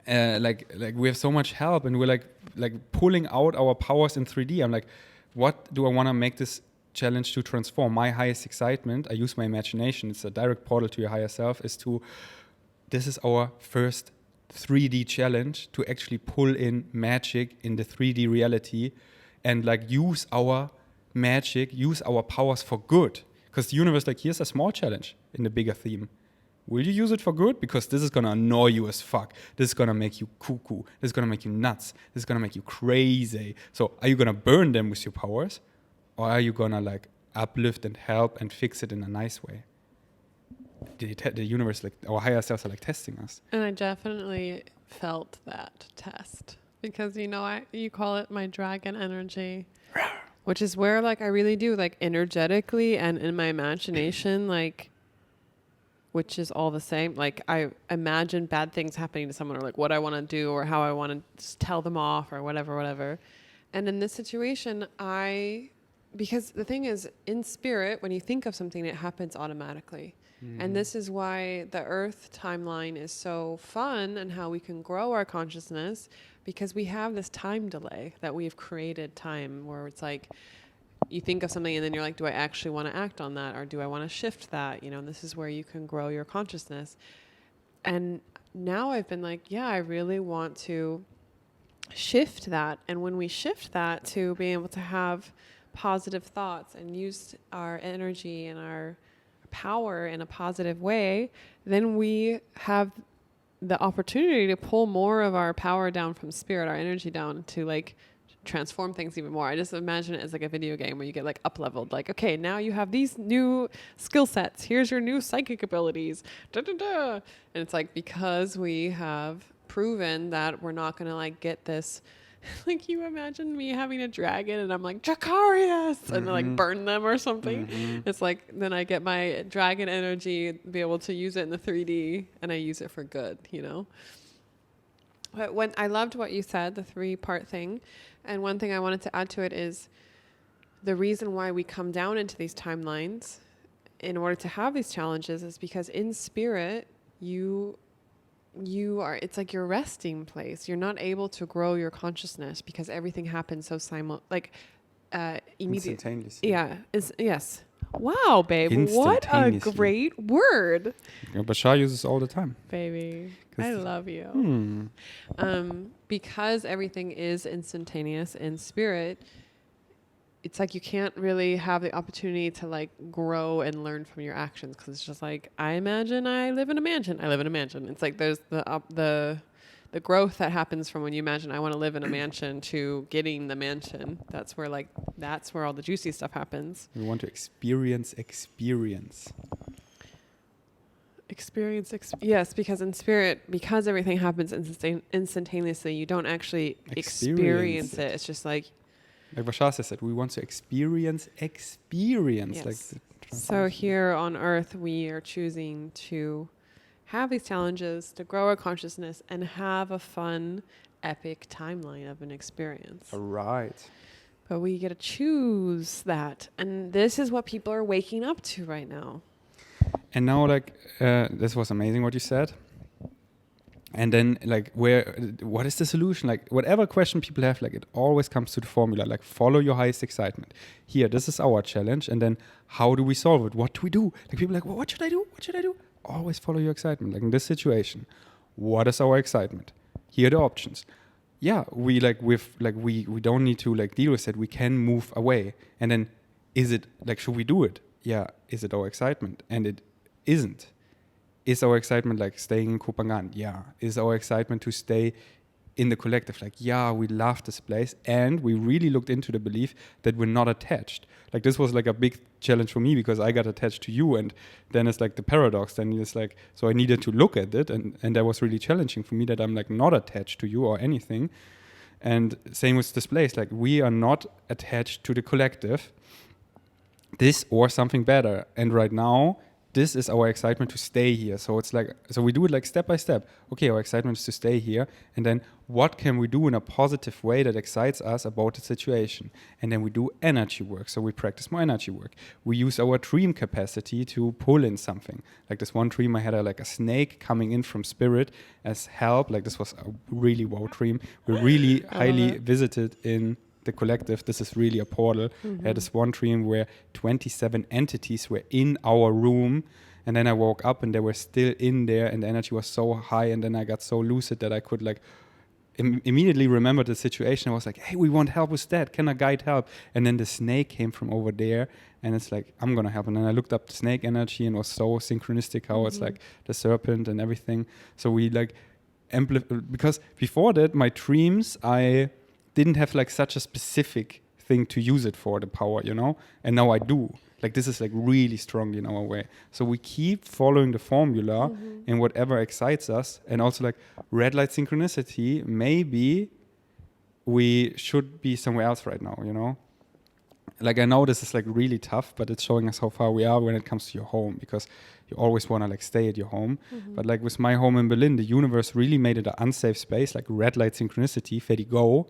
[SPEAKER 1] like we have so much help, and we're like pulling out our powers in 3D. I'm like, what do I want to make this challenge to transform? My highest excitement, I use my imagination. It's a direct portal to your higher self. This is our first 3D challenge to actually pull in magic in the 3D reality, and, like, use our magic, use our powers for good. Because the universe, like, here's a small challenge in the bigger theme. Will you use it for good? Because this is going to annoy you as fuck. This is going to make you cuckoo. This is going to make you nuts. This is going to make you crazy. So are you going to burn them with your powers? Or are you going to, like, uplift and help and fix it in a nice way? The universe, like, our higher selves are, like, testing us.
[SPEAKER 2] And I definitely felt that test. Because, you know, you call it my dragon energy. Which is where, like, I really do, like, energetically and in my imagination, like, which is all the same. Like, I imagine bad things happening to someone, or, like, what I want to do or how I want to tell them off or whatever. And in this situation, because the thing is, in spirit, when you think of something, it happens automatically. And this is why the Earth timeline is so fun, and how we can grow our consciousness, because we have this time delay that we've created time where it's like, you think of something and then you're like, do I actually want to act on that, or do I want to shift that? You know, and this is where you can grow your consciousness. And now I've been like, yeah, I really want to shift that. And when we shift that to being able to have positive thoughts and use our energy and our power in a positive way, then we have the opportunity to pull more of our power down from spirit, our energy down, to, like, transform things even more. I just imagine it as, like, a video game where you get, like, up leveled, like, okay, now you have these new skill sets, here's your new psychic abilities, and it's like, because we have proven that we're not gonna, like, get this, like, you imagine me having a dragon and I'm like, Dracarius, and then, like, burn them or something. It's like, then I get my dragon energy, be able to use it in the 3D, and I use it for good, you know. But when I loved what you said, the 3-part thing, and one thing I wanted to add to it is the reason why we come down into these timelines in order to have these challenges is because in spirit, you it's like your resting place. You're not able to grow your consciousness because everything happens so immediately.
[SPEAKER 1] Instantaneously.
[SPEAKER 2] Yeah. Yes. Wow, babe. What a great word.
[SPEAKER 1] Yeah, Bashar uses all the time.
[SPEAKER 2] Baby, I love you. Because everything is instantaneous in spirit, it's like you can't really have the opportunity to like grow and learn from your actions, because it's just like, I imagine I live in a mansion. It's like there's the growth that happens from when you imagine I want to live in a mansion to getting the mansion. That's where all the juicy stuff happens.
[SPEAKER 1] We want to experience.
[SPEAKER 2] Yes, because in spirit, because everything happens instantaneously, you don't actually experience it. It's just like
[SPEAKER 1] Bashar says that we want to experience.
[SPEAKER 2] Yes.
[SPEAKER 1] Like
[SPEAKER 2] so here on earth, we are choosing to have these challenges, to grow our consciousness, and have a fun, epic timeline of an experience.
[SPEAKER 1] All right.
[SPEAKER 2] But we get to choose that. And this is what people are waking up to right now.
[SPEAKER 1] And now, like, this was amazing what you said. And then, like, what is the solution? Like, whatever question people have, like, it always comes to the formula, like, follow your highest excitement. Here, this is our challenge. And then, how do we solve it? What do we do? Like, people are like, well, what should I do? What should I do? Always follow your excitement. Like, in this situation, what is our excitement? Here are the options. Yeah, we don't need to, like, deal with it. We can move away. And then, is it, like, should we do it? Yeah, is it our excitement? And it isn't. Is our excitement like staying in Kopangan? Yeah. Is our excitement to stay in the collective? Like, yeah, we love this place. And we really looked into the belief that we're not attached. Like, this was like a big challenge for me because I got attached to you. And then it's like the paradox. Then it's like, so I needed to look at it. And that was really challenging for me, that I'm like not attached to you or anything. And same with this place. Like, we are not attached to the collective. This or something better. And right now, this is our excitement to stay here. So it's like, so we do it like step by step. Okay, our excitement is to stay here. And then what can we do in a positive way that excites us about the situation? And then we do energy work. So we practice more energy work. We use our dream capacity to pull in something. Like this one dream, I had a snake coming in from spirit as help. Like this was a really wow dream. We really highly visited in the collective. This is really a portal. I had this one dream where 27 entities were in our room, and then I woke up and they were still in there, and the energy was so high, and then I got so lucid that I could like immediately remember the situation. I was like, hey, we want help with that. Can a guide help? And then the snake came from over there, and it's like, I'm gonna help. And then I looked up the snake energy, and it was so synchronistic how it's like the serpent and everything. So we like because before that, my dreams, I didn't have like such a specific thing to use it for, the power, you know? And now I do. Like this is like really strongly in our way. So we keep following the formula in whatever excites us. And also like red light synchronicity, maybe we should be somewhere else right now, you know? Like I know this is like really tough, but it's showing us how far we are when it comes to your home, because you always want to like stay at your home. But like with my home in Berlin, the universe really made it an unsafe space, like red light synchronicity, Ferdi, go.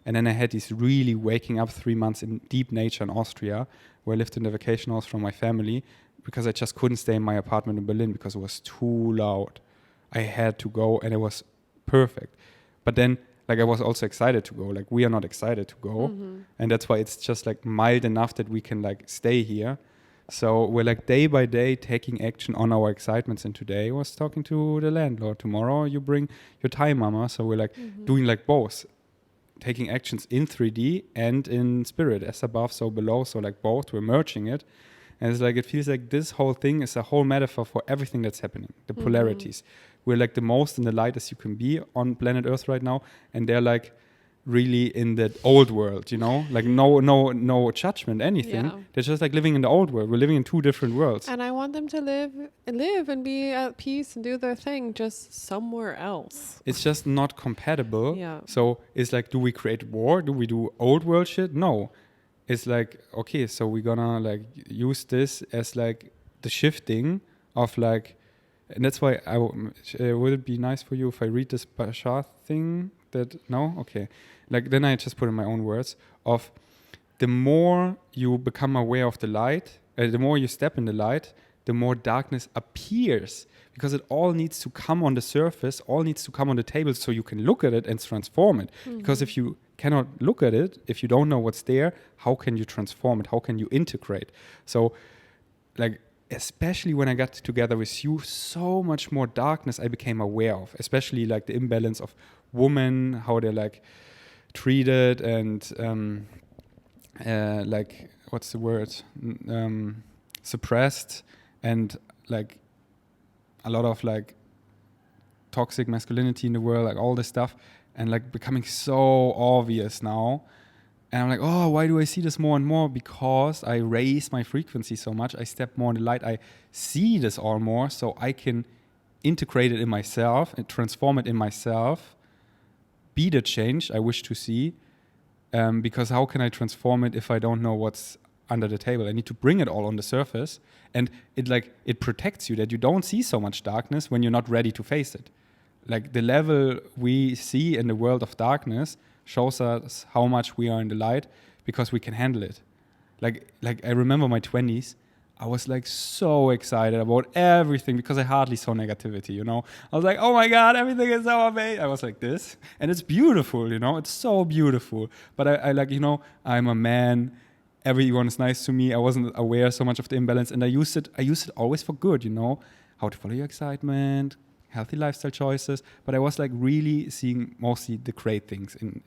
[SPEAKER 1] And then I had these really waking up 3 months in deep nature in Austria, where I lived in the vacation house from my family, because I just couldn't stay in my apartment in Berlin because it was too loud. I had to go, and it was perfect. But then, like, I was also excited to go. Like, we are not excited to go. And that's why it's just like mild enough that we can like stay here. So we're like day by day taking action on our excitements. And today I was talking to the landlord. Tomorrow you bring your Thai mama. So we're like doing like both. Taking actions in 3D and in spirit, as above, so below, so like both, we're merging it. And it's like, it feels like this whole thing is a whole metaphor for everything that's happening, the polarities. We're like the most in the light as you can be on planet Earth right now, and they're like really in that old world, you know, like no judgment, anything.
[SPEAKER 2] Yeah.
[SPEAKER 1] They're just like living in the old world. We're living in two different worlds.
[SPEAKER 2] And I want them to live and be at peace and do their thing just somewhere else.
[SPEAKER 1] It's just not compatible.
[SPEAKER 2] Yeah.
[SPEAKER 1] So it's like, do we create war? Do we do old world shit? No. It's like, okay, so we're gonna like use this as like the shifting of like, and that's why would it be nice for you if I read this Bashar thing? No? Okay. Like then I just put in my own words of the more you become aware of the light, the more you step in the light, the more darkness appears, because it all needs to come on the surface, all needs to come on the table so you can look at it and transform it. Because if you cannot look at it, if you don't know what's there, how can you transform it? How can you integrate? So, like, especially when I got together with you, so much more darkness I became aware of, especially like the imbalance of women, how they're like treated, and like, what's the word? Suppressed, and like a lot of like toxic masculinity in the world, like all this stuff, and like becoming so obvious now. And I'm like, oh, why do I see this more and more? Because I raise my frequency so much. I step more in the light. I see this all more, so I can integrate it in myself and transform it in myself, be the change I wish to see. Because how can I transform it if I don't know what's under the table? I need to bring it all on the surface. And it protects you, that you don't see so much darkness when you're not ready to face it. Like, the level we see in the world of darkness shows us how much we are in the light, because we can handle it. Like I remember my 20s, I was like so excited about everything because I hardly saw negativity, you know. I was like, oh my God, everything is so amazing. I was like this, and it's beautiful, you know. It's so beautiful. But I like, you know, I'm a man. Everyone is nice to me. I wasn't aware so much of the imbalance, and I used it always for good, you know. How to follow your excitement, healthy lifestyle choices. But I was like really seeing mostly the great things and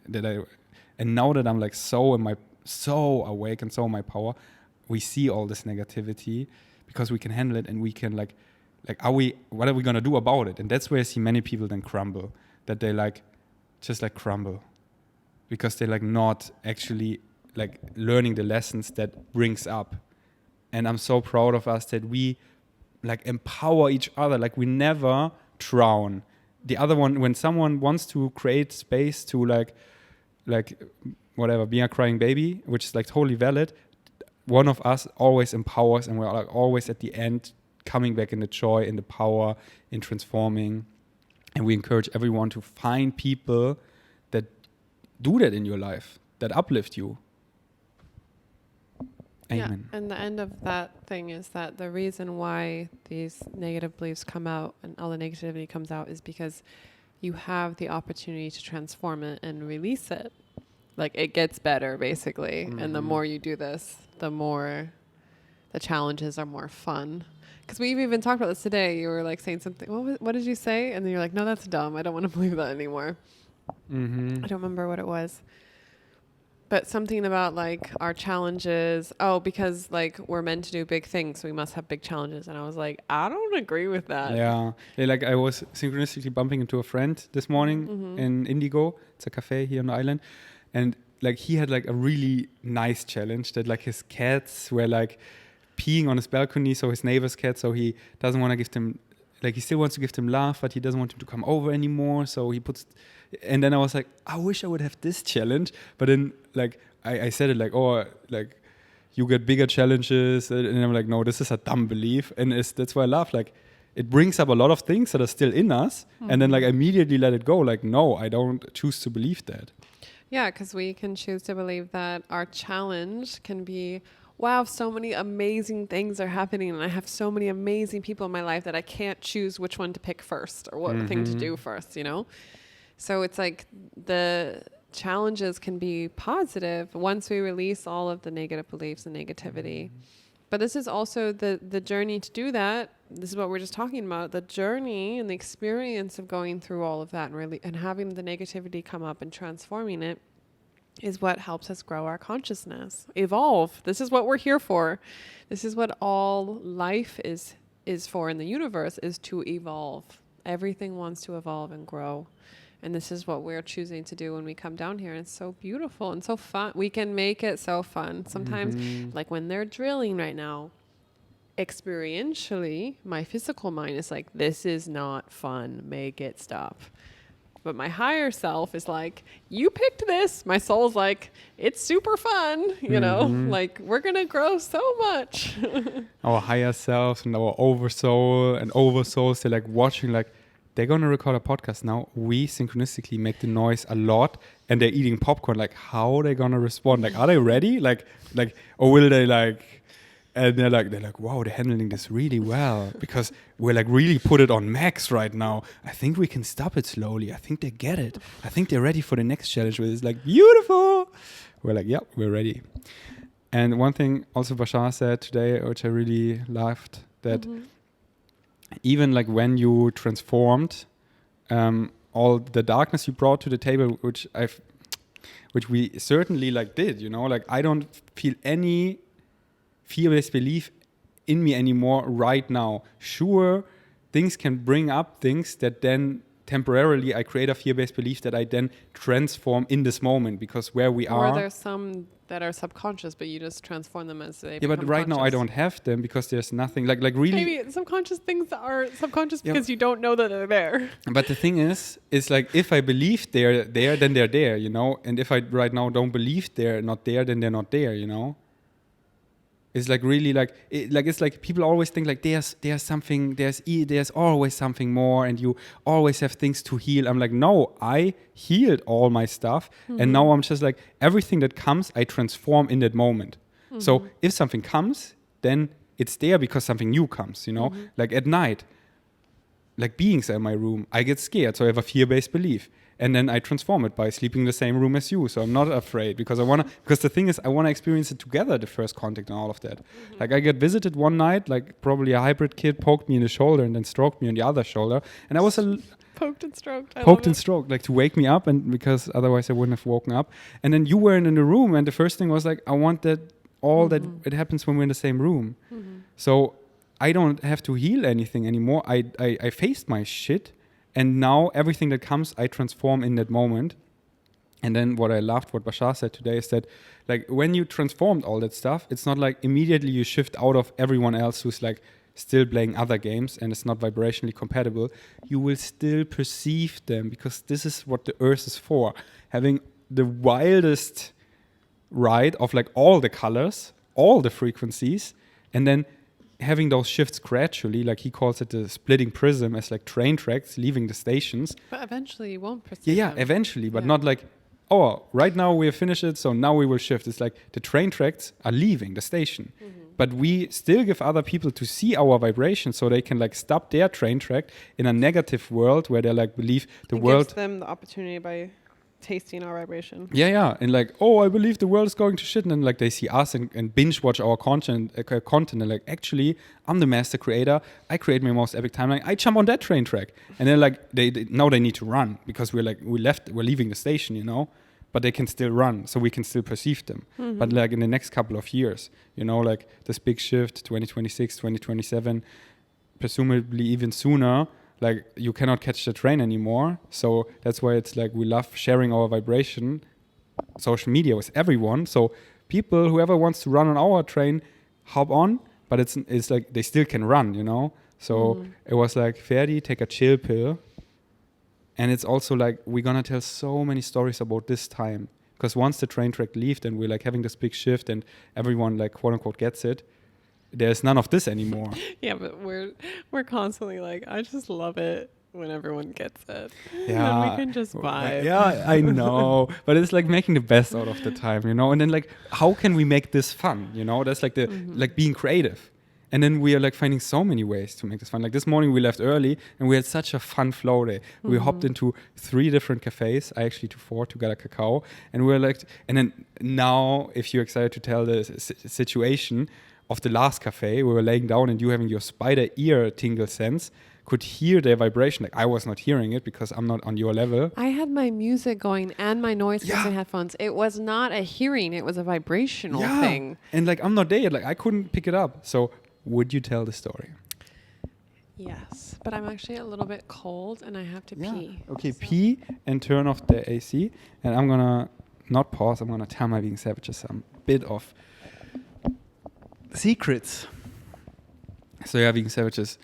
[SPEAKER 1] now that I'm like so awake and so in my power, we see all this negativity because we can handle it, and we can what are we gonna do about it? And that's where I see many people then crumble, that they like just like crumble because they're like not actually like learning the lessons that brings up. And I'm so proud of us that we like empower each other. Like, we never drown the other one. When someone wants to create space to like whatever, being a crying baby, which is like totally valid, one of us always empowers, and we're like always at the end coming back in the joy, in the power, in transforming. And we encourage everyone to find people that do that in your life, that uplift you. Amen.
[SPEAKER 2] Yeah, and the end of that thing is that the reason why these negative beliefs come out and all the negativity comes out is because you have the opportunity to transform it and release it. Like, it gets better, basically. Mm-hmm. And the more you do this, the more the challenges are more fun. Because we've even talked about this today. You were like saying something. What did you say? And then you're like, no, that's dumb. I don't want to believe that anymore. Mm-hmm. I don't remember what it was. But something about like our challenges. Oh, because like we're meant to do big things, so we must have big challenges. And I was like, I don't agree with that.
[SPEAKER 1] Yeah, like I was synchronistically bumping into a friend this morning in Indigo. It's a cafe here on the island. And like he had like a really nice challenge that like his cats were like peeing on his balcony. So his neighbor's cat, so he doesn't want to give them, like he still wants to give them love, but he doesn't want them to come over anymore. So he puts, and then I was like, I wish I would have this challenge. But then like I said it like, oh, like you get bigger challenges. And I'm like, no, this is a dumb belief. And that's why I laugh. Like it brings up a lot of things that are still in us. Mm-hmm. And then like I immediately let it go. Like, no, I don't choose to believe that.
[SPEAKER 2] Yeah, because we can choose to believe that our challenge can be, wow, so many amazing things are happening and I have so many amazing people in my life that I can't choose which one to pick first or what thing to do first, you know? So it's like the challenges can be positive once we release all of the negative beliefs and negativity. But this is also the journey to do that. This is what we're just talking about. The journey and the experience of going through all of that and really and having the negativity come up and transforming it is what helps us grow our consciousness, evolve. This is what we're here for. This is what all life is for in the universe, is to evolve. Everything wants to evolve and grow. And this is what we're choosing to do when we come down here. And it's so beautiful and so fun. We can make it so fun. Sometimes, like when they're drilling right now, experientially, my physical mind is like, this is not fun. Make it stop. But my higher self is like, you picked this. My soul's like, it's super fun. You know, like we're going to grow so much.
[SPEAKER 1] Our higher selves and our oversouls, they're like watching, like, they're going to record a podcast now. We synchronistically make the noise a lot and they're eating popcorn. Like, how are they going to respond? Like, are they ready? Like, or will they like And they're like, wow, they're handling this really well because we're like really put it on max right now. I think we can stop it slowly. I think they get it. I think they're ready for the next challenge, which is like beautiful. We're like, yep, we're ready. And one thing also Bashar said today, which I really loved, that even like when you transformed all the darkness you brought to the table, which we certainly like did, you know, like I don't feel any fear-based belief in me anymore right now. Sure, things can bring up things that then temporarily I create a fear-based belief that I then transform in this moment, because where we are.
[SPEAKER 2] Or there's some that are subconscious, but you just transform them as they
[SPEAKER 1] Yeah,
[SPEAKER 2] become
[SPEAKER 1] but right now I
[SPEAKER 2] conscious.
[SPEAKER 1] don't have them because there's nothing like really.
[SPEAKER 2] Maybe subconscious things that are subconscious
[SPEAKER 1] Yeah.
[SPEAKER 2] because you don't know that they're there.
[SPEAKER 1] But the thing is like if I believe they're there, then they're there, you know. And if I right now don't believe they're not there, then they're not there, you know. It's like really like it's like people always think like there's something, there's always something more, and you always have things to heal. I'm like, no, I healed all my stuff, and now I'm just like everything that comes, I transform in that moment. So if something comes, then it's there because something new comes, you know. Like at night, like beings are in my room, I get scared, so I have a fear-based belief. And then I transform it by sleeping in the same room as you. So I'm not afraid because the thing is, I want to experience it together, the first contact and all of that. Like I get visited one night, like probably a hybrid kid poked me in the shoulder and then stroked me on the other shoulder. And I was
[SPEAKER 2] Poked and stroked.
[SPEAKER 1] poked and stroked, like to wake me up, and because otherwise I wouldn't have woken up. And then you were in the room, and the first thing was like, I want that that it happens when we're in the same room. So I don't have to heal anything anymore. I faced my shit. And now everything that comes, I transform in that moment. And then what I loved, what Bashar said today, is that like when you transformed all that stuff, it's not like immediately you shift out of everyone else who's like still playing other games and it's not vibrationally compatible. You will still perceive them because this is what the earth is for. Having the wildest ride of like all the colors, all the frequencies, and then having those shifts gradually, like he calls it the splitting prism, as like train tracks leaving the stations.
[SPEAKER 2] But eventually you won't perceive
[SPEAKER 1] Yeah,
[SPEAKER 2] them.
[SPEAKER 1] eventually, but
[SPEAKER 2] Yeah.
[SPEAKER 1] not like, oh, right now we have finished it, so now we will shift. It's like the train tracks are leaving the station. But we still give other people to see our vibration so they can like stop their train track in a negative world where they like believe the
[SPEAKER 2] It
[SPEAKER 1] world.
[SPEAKER 2] gives them the opportunity by tasting our vibration.
[SPEAKER 1] Yeah, and like, oh, I believe the world is going to shit, and then like they see us and binge watch our content, and like, actually, I'm the master creator. I create my most epic timeline. I jump on that train track, and then like now they need to run because we're leaving the station, you know, but they can still run, so we can still perceive them. But like in the next couple of years, you know, like this big shift, 2026, 2027, presumably even sooner. Like you cannot catch the train anymore. So that's why it's like we love sharing our vibration, social media with everyone. So people, whoever wants to run on our train, hop on, but it's like they still can run, you know? So it was like, Ferdi, take a chill pill. And it's also like, we're going to tell so many stories about this time. Because once the train track leaves and we're like having this big shift and everyone like quote unquote gets it, there's none of this anymore.
[SPEAKER 2] Yeah, but we're constantly like, I just love it when everyone gets it.
[SPEAKER 1] Yeah.
[SPEAKER 2] And we can just vibe.
[SPEAKER 1] Yeah, I know. But it's like making the best out of the time, you know? And then like, how can we make this fun? You know, that's like like being creative. And then we are like finding so many ways to make this fun. Like this morning we left early and we had such a fun flow day. We hopped into 3 different cafes, actually to 4 to get a cacao. And we were like, and then now if you're excited to tell the situation of the last cafe, we were laying down and you having your spider ear tingle sense, could hear their vibration. Like I was not hearing it because I'm not on your level.
[SPEAKER 2] I had my music going and my noise canceling headphones. It was not a hearing, it was a vibrational thing.
[SPEAKER 1] And like I'm not there yet. Like I couldn't pick it up. So would you tell the story?
[SPEAKER 2] Yes, but I'm actually a little bit cold and I have to pee.
[SPEAKER 1] Okay, pee and turn off the AC. And I'm gonna not pause. I'm gonna tell my being savages some bit of secrets. So yeah, being savages,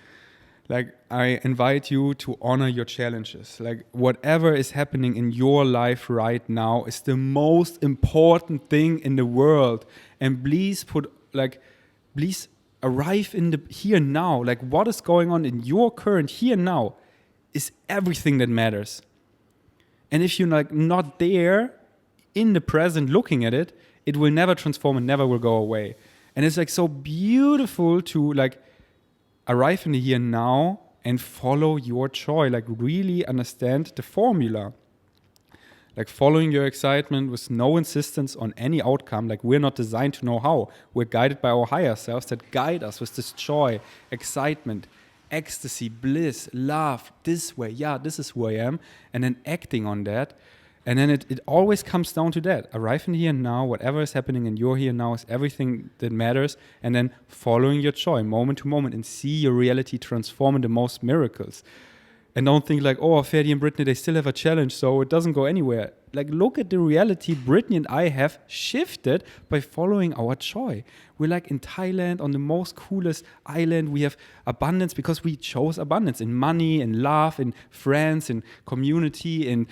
[SPEAKER 1] like I invite you to honor your challenges. Like whatever is happening in your life right now is the most important thing in the world. And please please arrive in the here now. Like what is going on in your current here now is everything that matters. And if you're like not there in the present looking at it, it will never transform and never will go away. And it's like so beautiful to like arrive in the here and now and follow your joy, like really understand the formula. Like following your excitement with no insistence on any outcome. Like we're not designed to know how. We're guided by our higher selves that guide us with this joy, excitement, ecstasy, bliss, love, this way. Yeah, this is who I am. And then acting on that. And then it always comes down to that. Arrive in here and now, whatever is happening in your here and now is everything that matters. And then following your joy moment to moment and see your reality transform into most miracles. And don't think like, oh, Ferdi and Brittany, they still have a challenge, so it doesn't go anywhere. Like, look at the reality Brittany and I have shifted by following our joy. We're like in Thailand on the most coolest island. We have abundance because we chose abundance in money, in love, in friends, in community, in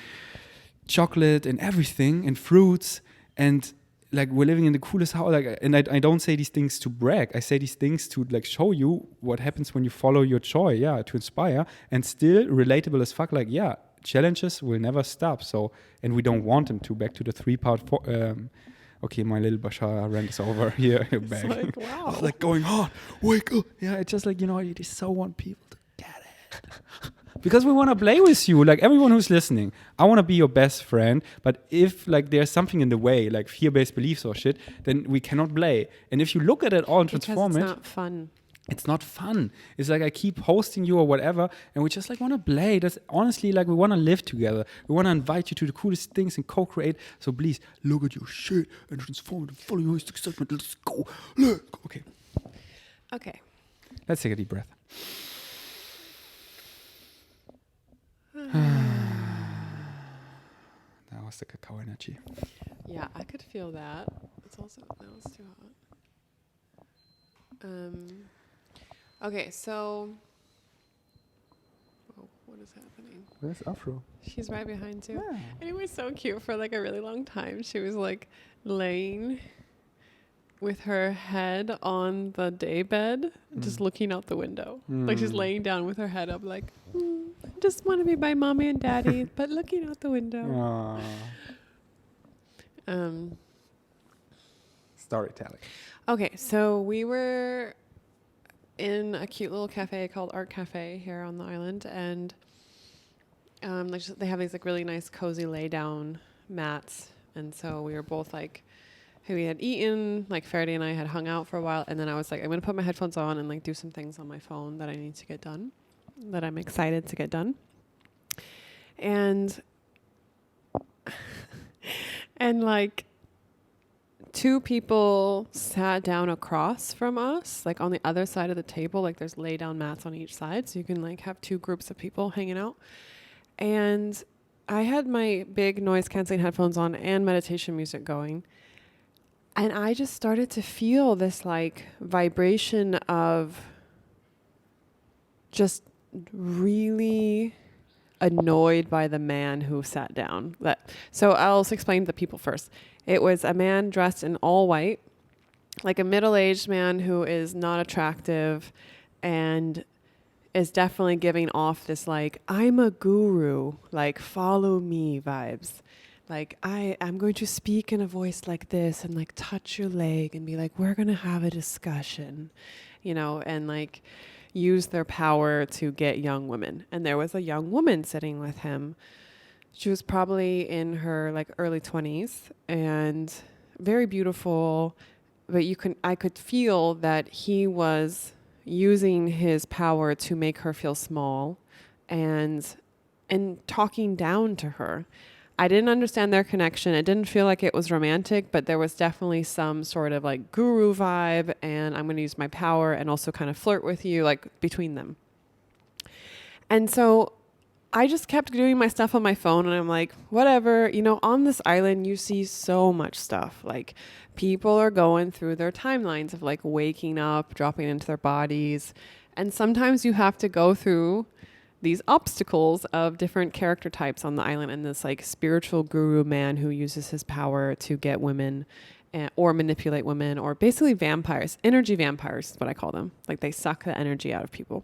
[SPEAKER 1] chocolate, in everything, in fruits. And like we're living in the coolest house. Like, and I don't say these things to brag. I say these things to like show you what happens when you follow your joy. Yeah, to inspire and still relatable as fuck. Like yeah, challenges will never stop. So and we don't want them to. Back to the 3-part. Okay, my little Bashar rant is over here. Back.
[SPEAKER 2] Like, wow.
[SPEAKER 1] I was like going hard. Wake up. Yeah, it's just like you just so want people to get it. Because we want to play with you, like everyone who's listening. I want to be your best friend, but if like there's something in the way, like fear-based beliefs or shit, then we cannot play. And if you look at it all and transform it,
[SPEAKER 2] it's not fun.
[SPEAKER 1] It's not fun. It's like I keep hosting you or whatever, and we just like want to play. That's honestly like we want to live together. We want to invite you to the coolest things and co-create. So please look at your shit and transform it and follow your excitement. Let's go. Okay.
[SPEAKER 2] Okay.
[SPEAKER 1] Let's take a deep breath. That was the cacao energy.
[SPEAKER 2] Yeah, I could feel that. It's also no, it's too hot. Okay, so what is happening?
[SPEAKER 1] Where's Afro?
[SPEAKER 2] She's right behind too.
[SPEAKER 1] Yeah.
[SPEAKER 2] And it was so cute for like a really long time. She was like laying with her head on the day bed, just looking out the window. Like she's laying down with her head up like, I just want to be by mommy and daddy, but looking out the window.
[SPEAKER 1] Storytelling.
[SPEAKER 2] Okay, so we were in a cute little cafe called Art Cafe here on the island, and like they have these like really nice cozy lay down mats, and so we were both like, hey, we had eaten, like Ferdi and I had hung out for a while, and then I was like, I'm gonna put my headphones on and like do some things on my phone that I need to get done, that I'm excited to get done, and like 2 people sat down across from us, like on the other side of the table. Like there's lay down mats on each side, so you can like have 2 groups of people hanging out. And I had my big noise canceling headphones on and meditation music going. And I just started to feel this like vibration of just really annoyed by the man who sat down. So I'll explain the people first. It was a man dressed in all white, like a middle-aged man who is not attractive and is definitely giving off this like, I'm a guru, like follow me vibes. Like I'm going to speak in a voice like this and like touch your leg and be like, we're going to have a discussion, and like use their power to get young women. And there was a young woman sitting with him. She was probably in her like early 20s and very beautiful, but I could feel that he was using his power to make her feel small and talking down to her. I didn't understand their connection. It didn't feel like it was romantic, but there was definitely some sort of like guru vibe, and I'm going to use my power and also kind of flirt with you, like between them. And so I just kept doing my stuff on my phone, and I'm like, whatever, on this island, you see so much stuff. Like people are going through their timelines of like waking up, dropping into their bodies. And sometimes you have to go through these obstacles of different character types on the island, and this like spiritual guru man who uses his power to get women or manipulate women, or basically vampires, energy vampires is what I call them. Like they suck the energy out of people.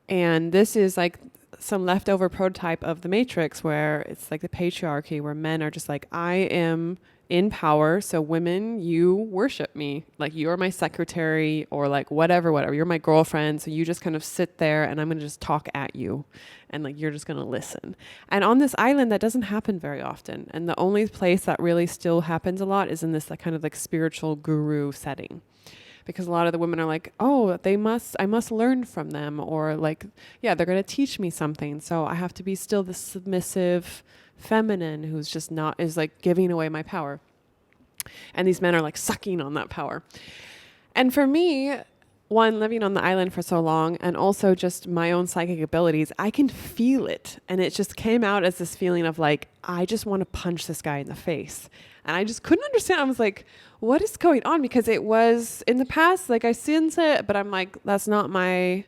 [SPEAKER 2] And this is like some leftover prototype of the Matrix, where it's like the patriarchy, where men are just like, I am in power. So women, you worship me. Like you're my secretary or like whatever. You're my girlfriend. So you just kind of sit there and I'm going to just talk at you. And like, you're just going to listen. And on this island, that doesn't happen very often. And the only place that really still happens a lot is in this like kind of like spiritual guru setting. Because a lot of the women are like, oh, I must learn from them. Or like, yeah, they're going to teach me something. So I have to be still the submissive feminine who's just not, is like giving away my power. And these men are like sucking on that power. And for me, one, living on the island for so long, and also just my own psychic abilities, I can feel it. And it just came out as this feeling of like, I just want to punch this guy in the face. And I just couldn't understand. I was like, what is going on? Because it was in the past, like I sensed it, but I'm like, that's not my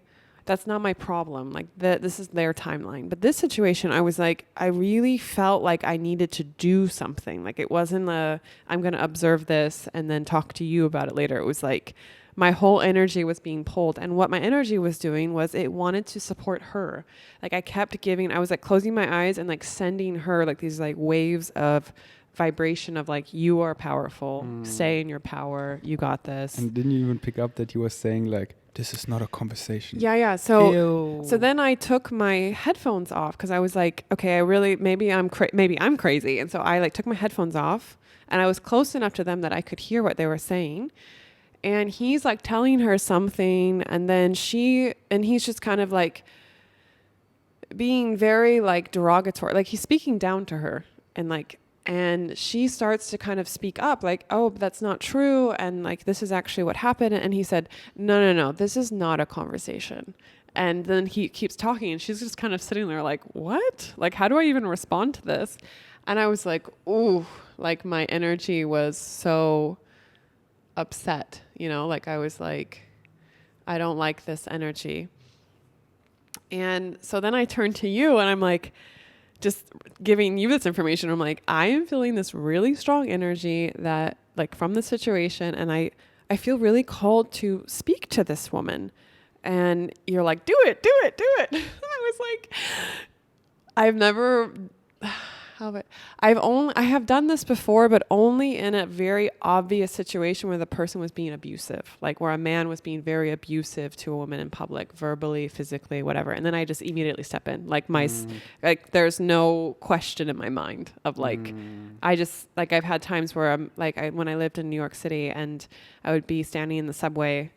[SPEAKER 2] problem. Like this is their timeline. But this situation, I was like, I really felt like I needed to do something. Like it wasn't I'm going to observe this and then talk to you about it later. It was like my whole energy was being pulled. And what my energy was doing was it wanted to support her. Like I kept I was like closing my eyes and like sending her like these like waves of vibration of like, you are powerful, stay in your power, you got this.
[SPEAKER 1] And didn't you even pick up that he was saying like, this is not a conversation?
[SPEAKER 2] Yeah. So then I took my headphones off because I was like, okay, maybe I'm crazy. And so I like took my headphones off and I was close enough to them that I could hear what they were saying. And he's like telling her something, and then he's just kind of like being very like derogatory, like he's speaking down to her, and she starts to kind of speak up like, oh, that's not true. And like, this is actually what happened. And he said, no, this is not a conversation. And then he keeps talking and she's just kind of sitting there like, what? Like, how do I even respond to this? And I was like, ooh, like my energy was so upset, like I was like, I don't like this energy. And so then I turned to you and I'm like, just giving you this information. I'm like, I am feeling this really strong energy that like from the situation. And I feel really called to speak to this woman. And you're like, do it. And I was like, I have done this before, but only in a very obvious situation where the person was being abusive, like where a man was being very abusive to a woman in public, verbally, physically, whatever. And then I just immediately step in, like like there's no question in my mind of like, I just like, I've had times where I'm like, when I lived in New York City and I would be standing in the subway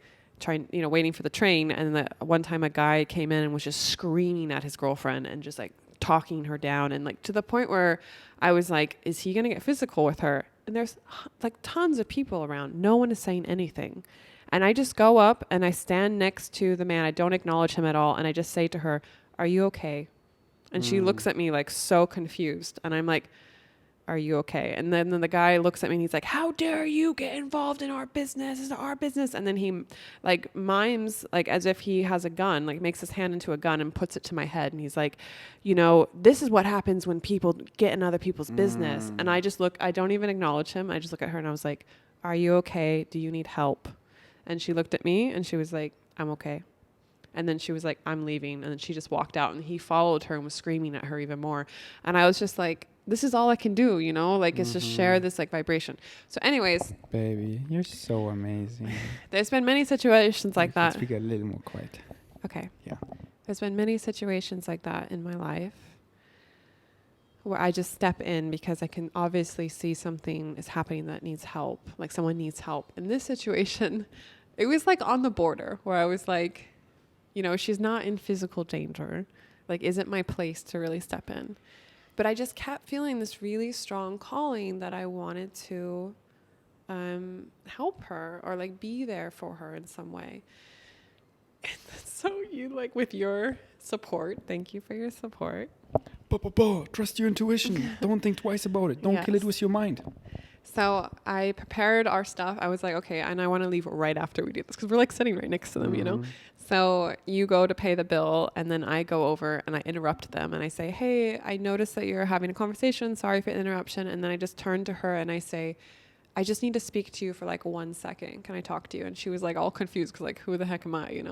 [SPEAKER 2] waiting for the train. And one time a guy came in and was just screaming at his girlfriend and just like talking her down, and like to the point where I was like, is he gonna get physical with her? And there's like tons of people around, no one is saying anything, and I just go up and I stand next to the man. I don't acknowledge him at all, and I just say to her, are you okay? And she looks at me like so confused, and I'm like, are you okay? And then the guy looks at me and he's like, how dare you get involved in our business? This is our business. And then he like mimes like as if he has a gun, like makes his hand into a gun and puts it to my head. And he's like, this is what happens when people get in other people's business. And I just I don't even acknowledge him. I just look at her and I was like, are you okay? Do you need help? And she looked at me and she was like, I'm okay. And then she was like, I'm leaving. And then she just walked out and he followed her and was screaming at her even more. And I was just like, this is all I can do, like it's just share this like vibration. So anyways.
[SPEAKER 1] Baby, you're so amazing.
[SPEAKER 2] There's been many situations like that.
[SPEAKER 1] Speak a little more quiet.
[SPEAKER 2] Okay.
[SPEAKER 1] Yeah.
[SPEAKER 2] There's been many situations like that in my life where I just step in because I can obviously see something is happening that needs help. Like someone needs help. In this situation, it was like on the border where I was like, she's not in physical danger. Like, is it my place to really step in? But I just kept feeling this really strong calling that I wanted to help her or like be there for her in some way. And so you like with your support, thank you for your support.
[SPEAKER 1] Trust your intuition. Don't think twice about it. Don't kill it with your mind.
[SPEAKER 2] So I prepared our stuff. I was like, okay, and I want to leave right after we do this because we're like sitting right next to them, So you go to pay the bill and then I go over and I interrupt them and I say, hey, I noticed that you're having a conversation. Sorry for the interruption. And then I just turn to her and I say, I just need to speak to you for like 1 second. Can I talk to you? And she was like all confused because like, who the heck am I,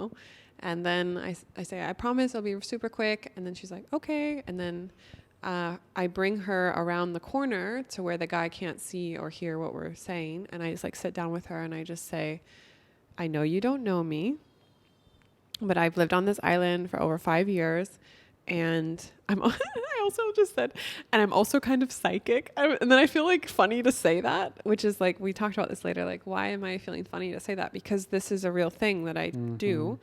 [SPEAKER 2] And then I say, I promise I'll be super quick. And then she's like, okay. And then I bring her around the corner to where the guy can't see or hear what we're saying. And I just like sit down with her and I just say, I know you don't know me, but I've lived on this island for over 5 years. And I also just said, and I'm also kind of psychic. And then I feel like funny to say that, which is like, we talked about this later. Like, why am I feeling funny to say that? Because this is a real thing that I do.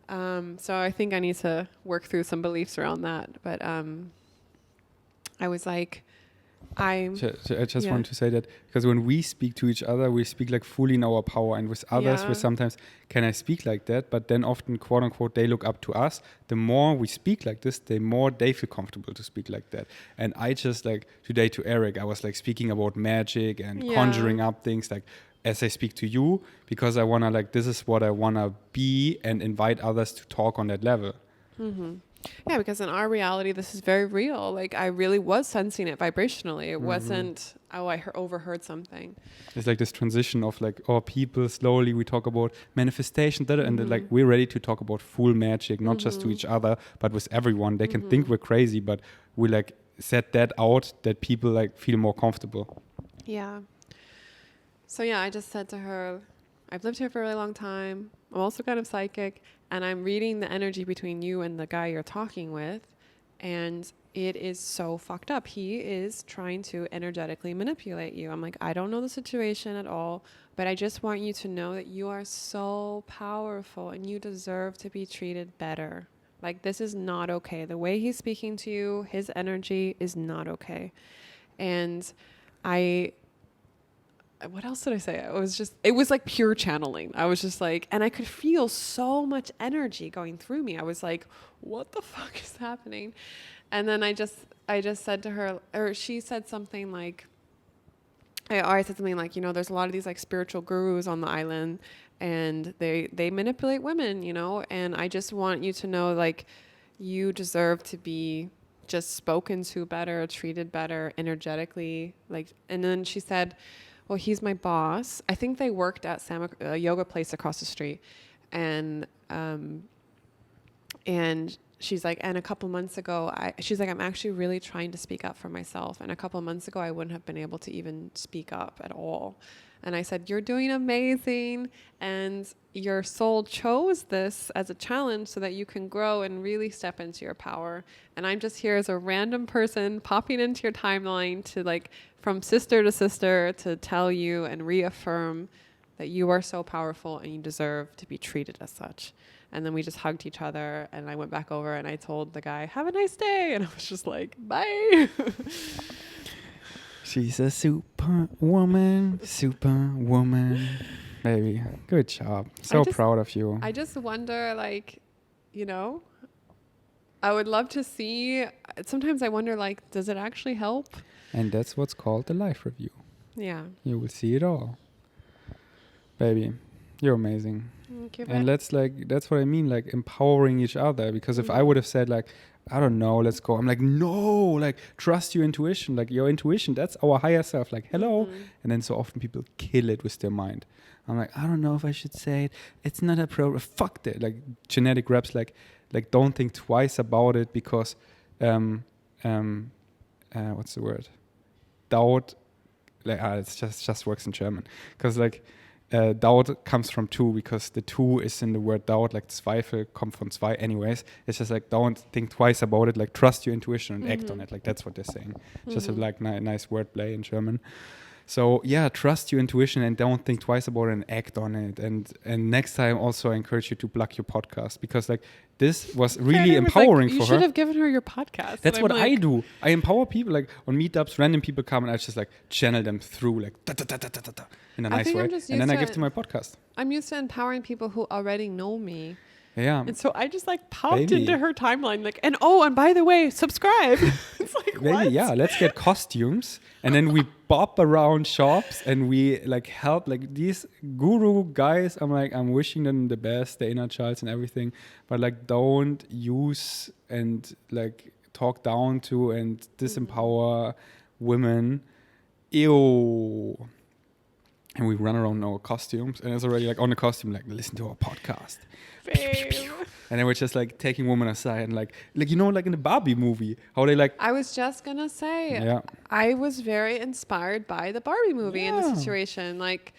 [SPEAKER 2] So I think I need to work through some beliefs around that. But I was like, I
[SPEAKER 1] just want to say that because when we speak to each other, we speak like fully in our power, and with others, we sometimes can I speak like that, but then often quote unquote they look up to us. The more we speak like this, the more they feel comfortable to speak like that. And I just like today to Eric, I was like speaking about magic and conjuring up things like as I speak to you, because I wanna like this is what I wanna be and invite others to talk on that level.
[SPEAKER 2] Yeah, because in our reality, this is very real. Like, I really was sensing it vibrationally. It wasn't, I overheard something.
[SPEAKER 1] It's like this transition of like, people slowly, we talk about manifestation, and then, like we're ready to talk about full magic, not just to each other, but with everyone. They can think we're crazy, but we like set that out that people like feel more comfortable.
[SPEAKER 2] Yeah. So yeah, I just said to her, I've lived here for a really long time. I'm also kind of psychic, and I'm reading the energy between you and the guy you're talking with, and it is so fucked up. He is trying to energetically manipulate you. I'm like, I don't know the situation at all, but I just want you to know that you are so powerful and you deserve to be treated better. Like, this is not okay. The way he's speaking to you, his energy is not okay. And what else did I say? It was like pure channeling. I was just like, and I could feel so much energy going through me. I was like, what the fuck is happening? And then I just said to her, or she said something like, I said something like, there's a lot of these like spiritual gurus on the island, and they manipulate women, and I just want you to know, like, you deserve to be just spoken to better, treated better, energetically. Like, and then she said, well, he's my boss. I think they worked at a yoga place across the street. And she's like, and a couple months ago, she's like, I'm actually really trying to speak up for myself. And a couple months ago, I wouldn't have been able to even speak up at all. And I said, you're doing amazing. And your soul chose this as a challenge so that you can grow and really step into your power. And I'm just here as a random person popping into your timeline to like, from sister to sister, to tell you and reaffirm that you are so powerful and you deserve to be treated as such. And then we just hugged each other, and I went back over and I told the guy, have a nice day. And I was just like, bye.
[SPEAKER 1] She's a superwoman. Baby, good job. So proud of you.
[SPEAKER 2] I just wonder, like, I would love to see. Sometimes I wonder, like, does it actually help?
[SPEAKER 1] And that's what's called the life review.
[SPEAKER 2] Yeah.
[SPEAKER 1] You will see it all. Baby, you're amazing.
[SPEAKER 2] Thank you.
[SPEAKER 1] And that's what I mean, like empowering each other. Because if I would have said like, I don't know, let's go. I'm like, no, like trust your intuition. Like your intuition, that's our higher self. Like, hello. And then so often people kill it with their mind. I'm like, I don't know if I should say it. It's not a problem. Fuck that. Like genetic reps, like don't think twice about it because, what's the word? Doubt. Like it's just works in German. Because like doubt comes from two, because the two is in the word doubt, like Zweifel kommt von zwei. Anyways, it's just like don't think twice about it. Like trust your intuition and act on it. Like that's what they're saying. Just a like nice wordplay in German. So yeah, trust your intuition and don't think twice about it and act on it. And next time also I encourage you to plug your podcast, because like this was really empowering for her.
[SPEAKER 2] You should have given her your podcast.
[SPEAKER 1] That's what I do. I empower people, like on meetups, random people come and I just like channel them through like in a nice way. And then I give to my podcast.
[SPEAKER 2] I'm used to empowering people who already know me.
[SPEAKER 1] Yeah.
[SPEAKER 2] And so I just like popped into her timeline like, and by the way, subscribe. It's like, what?
[SPEAKER 1] Yeah, let's get costumes. And then we bop around shops and we like help like these guru guys. I'm wishing them the best, the inner childs and everything. But like don't use and like talk down to and disempower women. Ew. And we run around in our costumes and it's already like on the costume, like listen to our podcast.
[SPEAKER 2] Babe.
[SPEAKER 1] and they were just like taking women aside and like you know, like in the Barbie movie, how they like.
[SPEAKER 2] I was just gonna say,
[SPEAKER 1] Yeah.
[SPEAKER 2] I was very inspired by the Barbie movie in the
[SPEAKER 1] Yeah.
[SPEAKER 2] situation. Like,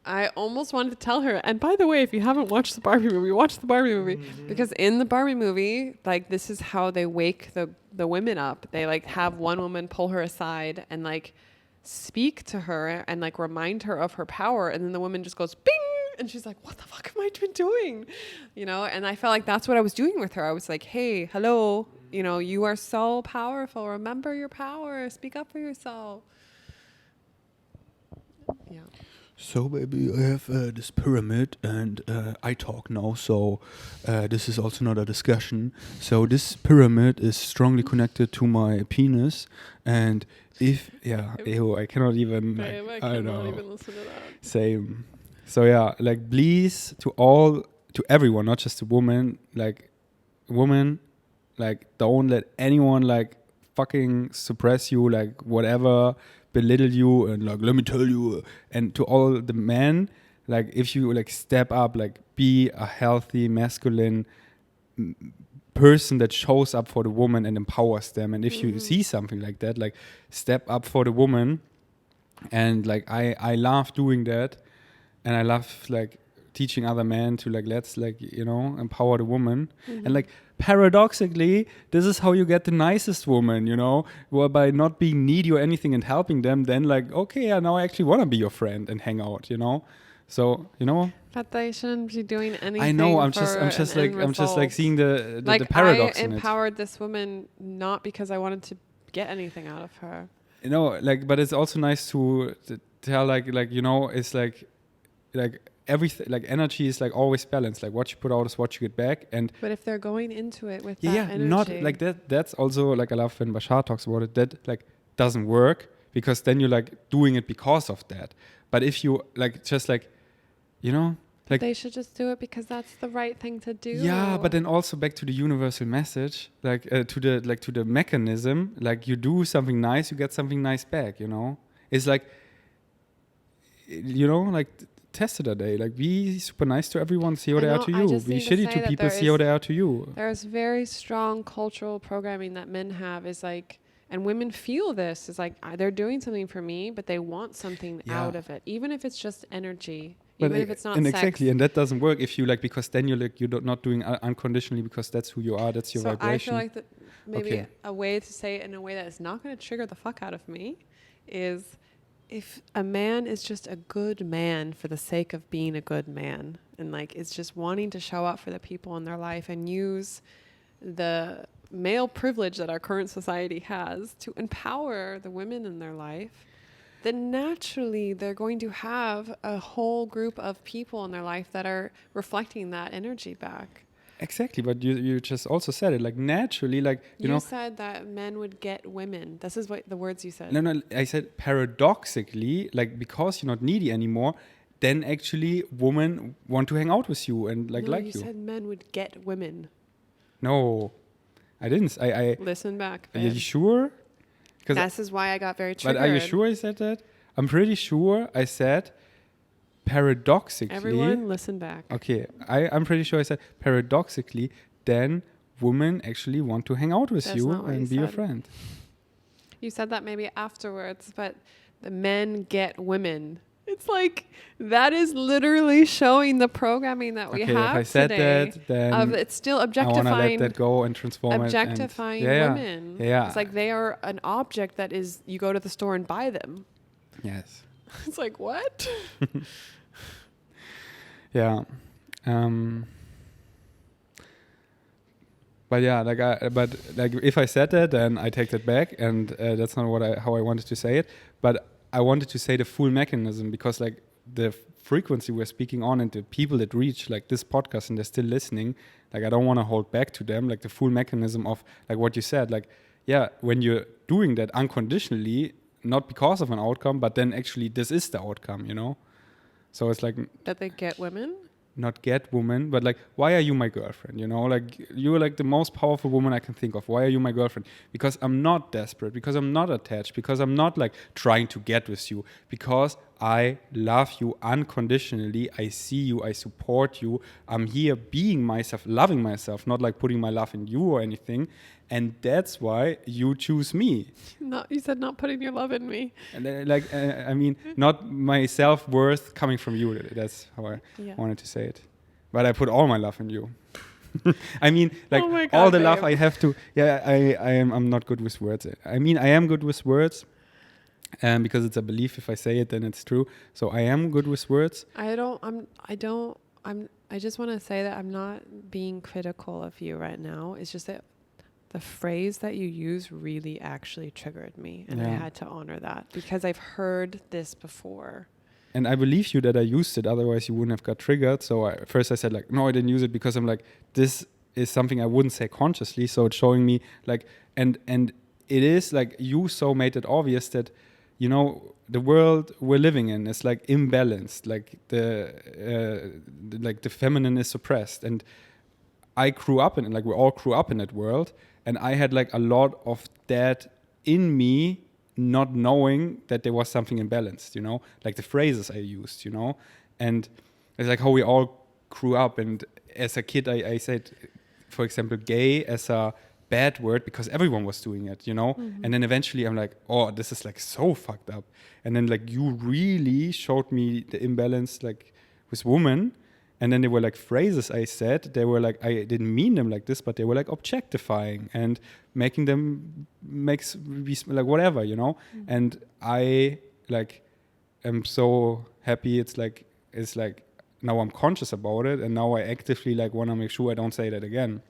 [SPEAKER 2] I almost wanted to tell her, and by the way, if you haven't watched the Barbie movie, watch the Barbie movie. Because in the Barbie movie, like, this is how they wake the women up. They like have one woman pull her aside and like speak to her and like remind her of her power, and then the woman just goes bing, and she's like, what the fuck have I been doing? You know, and I felt like that's what I was doing with her. I was like, hey, hello, you know, you are so powerful. Remember your power. Speak up for yourself. Yeah.
[SPEAKER 1] So baby, I have this pyramid and I talk now, so this is also not a discussion. So this pyramid is strongly connected to my penis, and if, ew, I cannot even,
[SPEAKER 2] Babe,
[SPEAKER 1] like,
[SPEAKER 2] I
[SPEAKER 1] I don't
[SPEAKER 2] cannot
[SPEAKER 1] know,
[SPEAKER 2] even listen to that.
[SPEAKER 1] same. So yeah, like please, to everyone, not just a woman, like don't let anyone like fucking suppress you, like whatever, belittle you, and like let me tell you. And to all the men, like if you like step up, like be a healthy masculine person that shows up for the woman and empowers them. And if you see something like that, like step up for the woman. And like I love doing that, and I love like teaching other men to like, let's like, you know, empower the woman. And like paradoxically, this is how you get the nicest woman, you know, well, by not being needy or anything and helping them. Then like, okay, yeah, now I actually want to be your friend and hang out, you know. So, you know,
[SPEAKER 2] But they shouldn't be doing anything.
[SPEAKER 1] I know, I'm
[SPEAKER 2] for
[SPEAKER 1] just
[SPEAKER 2] an end
[SPEAKER 1] like seeing the
[SPEAKER 2] like,
[SPEAKER 1] paradox
[SPEAKER 2] I
[SPEAKER 1] in it.
[SPEAKER 2] empowered this woman not because I wanted to get anything out of her.
[SPEAKER 1] You know, like, but it's also nice to tell like, you know, it's like everything, like energy is like always balanced. Like what you put out is what you get back. And
[SPEAKER 2] But if they're going into it with
[SPEAKER 1] yeah,
[SPEAKER 2] that energy,
[SPEAKER 1] not like that. That's also like, I love when Bashar talks about it. That like doesn't work, because then you're like doing it because of that. But if you like just like, you know, like
[SPEAKER 2] they should just do it because that's the right thing to do.
[SPEAKER 1] yeah, but then also back to the universal message, like to the mechanism. Like you do something nice, you get something nice back. You know, it's like, you know, like test it a day. Like be super nice to everyone, see how they are to you. Be shitty to people, see how they are to you.
[SPEAKER 2] There's very strong cultural programming that men have, is like, and women feel this, is like they're doing something for me, but they want something out of it, even if it's just energy, even if it's not
[SPEAKER 1] and
[SPEAKER 2] sex.
[SPEAKER 1] Exactly, and that doesn't work if you like, because then you're like, you're not doing unconditionally, because that's who you are, that's your vibration.
[SPEAKER 2] I feel like that maybe a way to say it in a way that is not going to trigger the fuck out of me is, if a man is just a good man for the sake of being a good man, and like is just wanting to show up for the people in their life and use the male privilege that our current society has to empower the women in their life, then naturally they're going to have a whole group of people in their life that are reflecting that energy back.
[SPEAKER 1] Exactly, but you just also said it, like naturally, like you know.
[SPEAKER 2] You said that men would get women. This is what the words you said.
[SPEAKER 1] No, I said paradoxically, like because you're not needy anymore, then actually women want to hang out with you and like you.
[SPEAKER 2] You said men would get women.
[SPEAKER 1] No, I didn't. I
[SPEAKER 2] listen back.
[SPEAKER 1] Are you sure?
[SPEAKER 2] This is why I got very triggered.
[SPEAKER 1] But are you sure I said that? I'm pretty sure I said paradoxically.
[SPEAKER 2] Everyone listen back.
[SPEAKER 1] Okay, I'm pretty sure I said paradoxically, then women actually want to hang out with you and be your friend.
[SPEAKER 2] You said that maybe afterwards, but the men get women. It's like, that is literally showing the programming that we have today.
[SPEAKER 1] If I said that, then
[SPEAKER 2] it's still objectifying.
[SPEAKER 1] I want to let that go and transform
[SPEAKER 2] objectifying women.
[SPEAKER 1] Yeah.
[SPEAKER 2] It's like they are an object that is, you go to the store and buy them.
[SPEAKER 1] Yes.
[SPEAKER 2] It's like, what?
[SPEAKER 1] Yeah. But yeah, but if I said that, then I take that back, and that's not how I wanted to say it. But I wanted to say the full mechanism, because like the frequency we're speaking on and the people that reach like this podcast and they're still listening, like I don't want to hold back to them, like the full mechanism of like what you said, like yeah, when you're doing that unconditionally, not because of an outcome, but then actually this is the outcome, you know. So it's like
[SPEAKER 2] that they get women.
[SPEAKER 1] Not get woman, but like, why are you my girlfriend? You know, like you're like the most powerful woman I can think of. Why are you my girlfriend? Because I'm not desperate, because I'm not attached, because I'm not like trying to get with you, because I love you unconditionally. I see you. I support you. I'm here being myself, loving myself, not like putting my love in you or anything. And that's why you choose me.
[SPEAKER 2] You said not putting your love in me.
[SPEAKER 1] And I mean, not my self-worth coming from you. That's how I wanted to say it. But I put all my love in you. I mean, like,
[SPEAKER 2] Oh my God,
[SPEAKER 1] all the love
[SPEAKER 2] babe.
[SPEAKER 1] I have to. Yeah, I'm not good with words. I mean, I am good with words, because it's a belief. If I say it, then it's true. So I am good with words.
[SPEAKER 2] I just want to say that I'm not being critical of you right now. It's just that the phrase that you use really actually triggered me, and I had to honor that because I've heard this before.
[SPEAKER 1] And I believe you that I used it, otherwise you wouldn't have got triggered. So first I said like, no, I didn't use it because I'm like, this is something I wouldn't say consciously. So it's showing me like, and it is like you so made it obvious that, you know, the world we're living in is like imbalanced, like the feminine is suppressed. And I grew up in it, like we all grew up in that world. And I had like a lot of that in me, not knowing that there was something imbalanced, you know, like the phrases I used, you know, and it's like how we all grew up. And as a kid, I said, for example, gay as a bad word because everyone was doing it, you know, and then eventually I'm like, oh, this is like so fucked up. And then like you really showed me the imbalance like with women. And then there were like phrases I said, they were like, I didn't mean them like this, but they were like objectifying and making them makes me like whatever, you know? And I like am so happy. It's like now I'm conscious about it. And now I actively like want to make sure I don't say that again.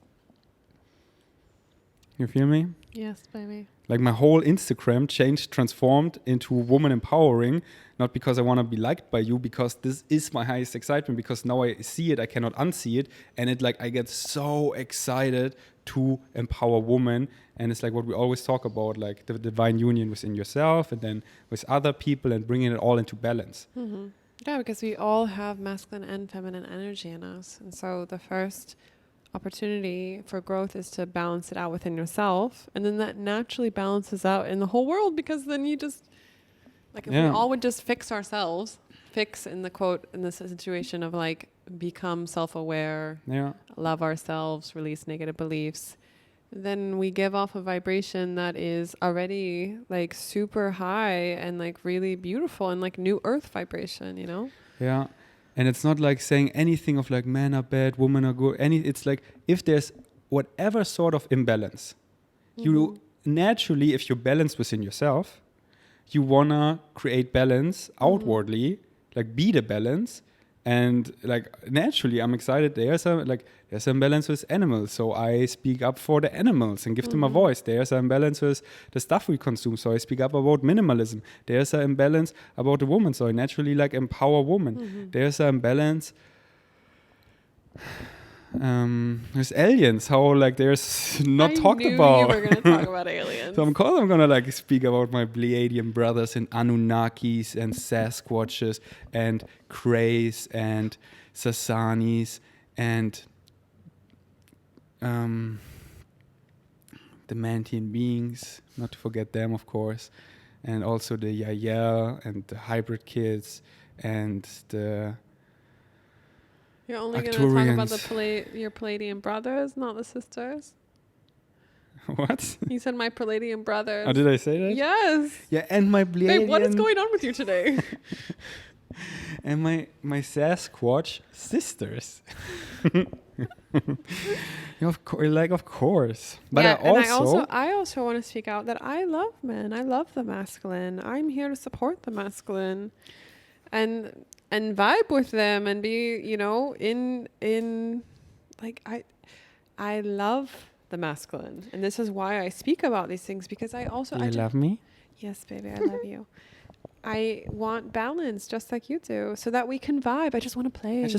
[SPEAKER 1] You feel me?
[SPEAKER 2] Yes, baby.
[SPEAKER 1] Like my whole Instagram transformed into woman empowering, not because I want to be liked by you, because this is my highest excitement, because now I see it, I cannot unsee it. And it like, I get so excited to empower women. And it's like what we always talk about, like the divine union within yourself and then with other people and bringing it all into balance.
[SPEAKER 2] Mm-hmm. Yeah, because we all have masculine and feminine energy in us. And so the first opportunity for growth is to balance it out within yourself, and then that naturally balances out in the whole world, because then you just like if we all would just fix ourselves, fix in the quote in the situation of like become self-aware, love ourselves, release negative beliefs, then we give off a vibration that is already like super high and like really beautiful and like new earth vibration, you know?
[SPEAKER 1] Yeah. And it's not like saying anything of like men are bad, women are good. It's like if there's whatever sort of imbalance, you naturally, if you're balanced within yourself, you wanna create balance outwardly, like be the balance. And like naturally, I'm excited. There's an imbalance with animals, so I speak up for the animals and give them a voice. There's an imbalance with the stuff we consume, so I speak up about minimalism. There's an imbalance about the woman, so I naturally like empower women. There's an imbalance with aliens, how like there's not talked about.
[SPEAKER 2] You were gonna talk about aliens.
[SPEAKER 1] So of course I'm gonna like speak about my Pleiadian brothers and Anunnakis and Sasquatches and Krays and Sasanis and the Mantian beings, not to forget them, of course, and also the Yael and the hybrid kids and the
[SPEAKER 2] You're only going to talk about your Palladian brothers, not the sisters?
[SPEAKER 1] What?
[SPEAKER 2] You said my Palladian brothers.
[SPEAKER 1] Oh, did I say that?
[SPEAKER 2] Yes.
[SPEAKER 1] Yeah, and my Pleiadian...
[SPEAKER 2] Babe, what is going on with you today?
[SPEAKER 1] And my Sasquatch sisters. Of course. But
[SPEAKER 2] yeah, I
[SPEAKER 1] I
[SPEAKER 2] also want to speak out that I love men. I love the masculine. I'm here to support the masculine. And vibe with them and be, you know, in like I love the masculine, and this is why I speak about these things, because I also
[SPEAKER 1] love me?
[SPEAKER 2] Yes, baby, I love you. I want balance just like you do, so that we can vibe. I just want to play. Let's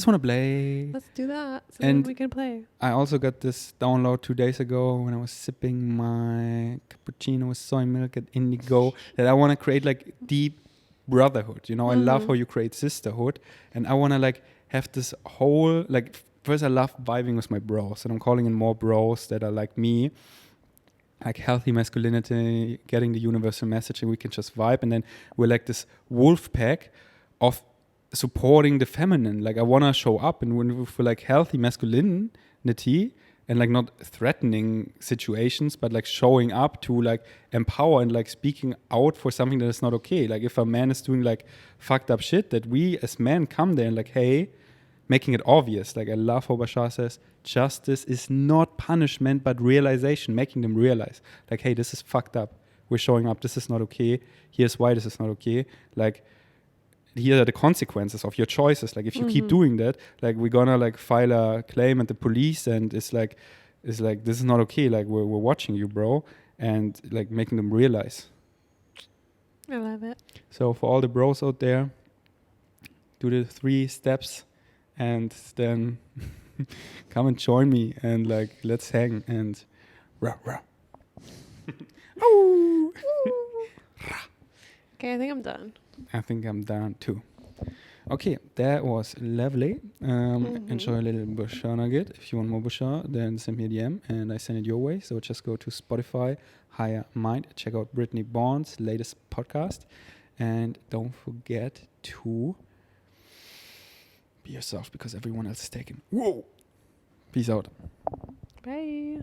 [SPEAKER 2] do that so then we can play.
[SPEAKER 1] I also got this download 2 days ago when I was sipping my cappuccino with soy milk at Indigo, that I want to create like deep brotherhood, you know. I love how you create sisterhood, and I want to like have this whole like, first I love vibing with my bros, and I'm calling in more bros that are like me, like healthy masculinity, getting the universal message, and we can just vibe. And then we're like this wolf pack of supporting the feminine. Like I want to show up and when for like healthy masculinity and like not threatening situations, but like showing up to like empower and like speaking out for something that is not okay. Like if a man is doing like fucked up shit, that we as men come there and like, hey, making it obvious. Like I love how Bashar says, justice is not punishment, but realization, making them realize like, hey, this is fucked up. We're showing up. This is not okay. Here's why this is not okay. Like, here are the consequences of your choices. Like if you keep doing that, like we're gonna like file a claim at the police and it's like this is not okay. Like we're watching you, bro, and like making them realize.
[SPEAKER 2] I love it.
[SPEAKER 1] So for all the bros out there, do the 3 steps and then come and join me and like let's hang and rah rah.
[SPEAKER 2] Okay, I think I'm done.
[SPEAKER 1] I think I'm done too. Okay, that was lovely. Enjoy a little Bashar nugget. If you want more Bashar, then send me a DM and I send it your way. So just go to Spotify, Higher Mind, check out Brittany Bond's latest podcast, and don't forget to be yourself because everyone else is taken. Whoa! Peace out.
[SPEAKER 2] Bye.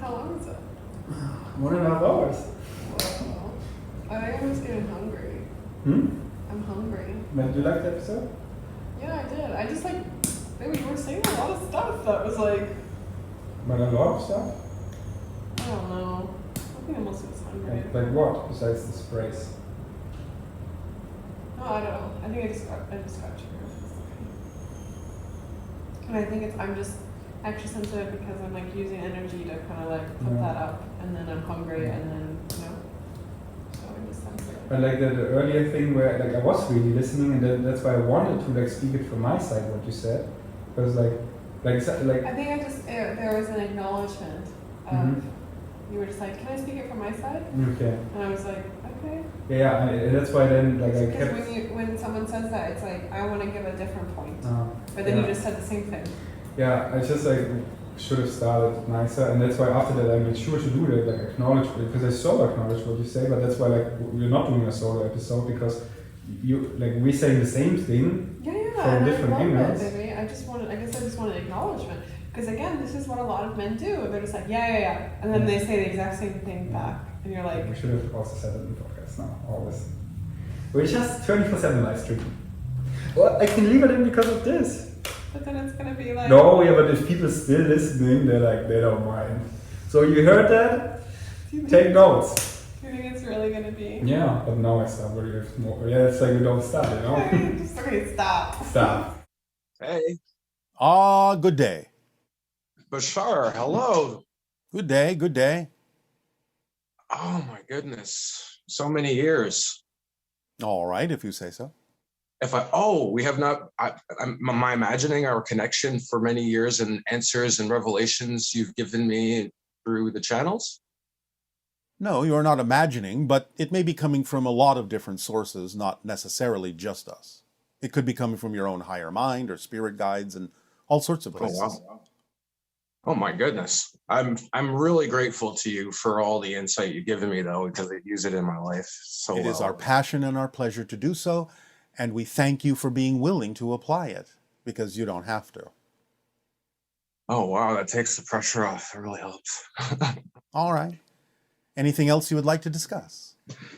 [SPEAKER 2] How long is it?
[SPEAKER 1] 1.5 hours.
[SPEAKER 2] Wow. I think I'm just getting hungry. I'm hungry.
[SPEAKER 1] Did you like the episode?
[SPEAKER 2] Yeah, I did. I just like, maybe you were saying a lot of stuff that was like,
[SPEAKER 1] But a lot of stuff?
[SPEAKER 2] I don't know. I think I mostly was hungry.
[SPEAKER 1] Like what besides this phrase?
[SPEAKER 2] No, I don't know. I think I just got triggered. It's okay. And I think I'm just extra sensitive because I'm like using energy to kind of like put that up, and then I'm hungry, and then so I'm just sensitive.
[SPEAKER 1] But like the earlier thing where like I was really listening, and that's why I wanted to like speak it from my side what you said, because like
[SPEAKER 2] I think I just there was an acknowledgement of you were just like, can I speak it from my side?
[SPEAKER 1] Okay.
[SPEAKER 2] And I was like, okay.
[SPEAKER 1] Yeah, and that's why then like I kept.
[SPEAKER 2] Because when someone says that, it's like I want to give a different point, but then
[SPEAKER 1] yeah.
[SPEAKER 2] you just said the same thing.
[SPEAKER 1] Yeah, I just like should have started nicer, and that's why after that I made sure to do that, like acknowledge it, because I so acknowledge what you say, but that's why like we're not doing a solo episode because you like we're saying the same thing from different angles.
[SPEAKER 2] I guess I just wanted acknowledgement, because again, this is what a lot of men do. They're just like yeah, and then they say the exact same thing back, and you're like.
[SPEAKER 1] We should have also said it in the podcast now, always. We're just 24/7 live stream. Well, I can leave it in because of this.
[SPEAKER 2] But then it's gonna be like.
[SPEAKER 1] No, yeah, but if people still listening, they're like, they don't mind. So you heard that? Take notes.
[SPEAKER 2] Do you think it's really gonna be?
[SPEAKER 1] Yeah, but now I stop. Where you have more. Yeah, it's like we don't stop, you know?
[SPEAKER 2] Okay, stop.
[SPEAKER 1] Stop.
[SPEAKER 3] Hey.
[SPEAKER 4] Good day.
[SPEAKER 3] Bashar, hello.
[SPEAKER 4] Good day, good day.
[SPEAKER 3] Oh my goodness. So many years.
[SPEAKER 4] All right, if you say so.
[SPEAKER 3] We have not, am I imagining our connection for many years and answers and revelations you've given me through the channels?
[SPEAKER 4] No, you're not imagining, but it may be coming from a lot of different sources, not necessarily just us. It could be coming from your own higher mind or spirit guides and all sorts of places.
[SPEAKER 3] Oh, wow. Oh my goodness. I'm really grateful to you for all the insight you've given me though, because I use it in my life so well.
[SPEAKER 4] It is our passion and our pleasure to do so, and we thank you for being willing to apply it, because you don't have to.
[SPEAKER 3] Oh wow, that takes the pressure off. That really helps.
[SPEAKER 4] All right. Anything else you would like to discuss?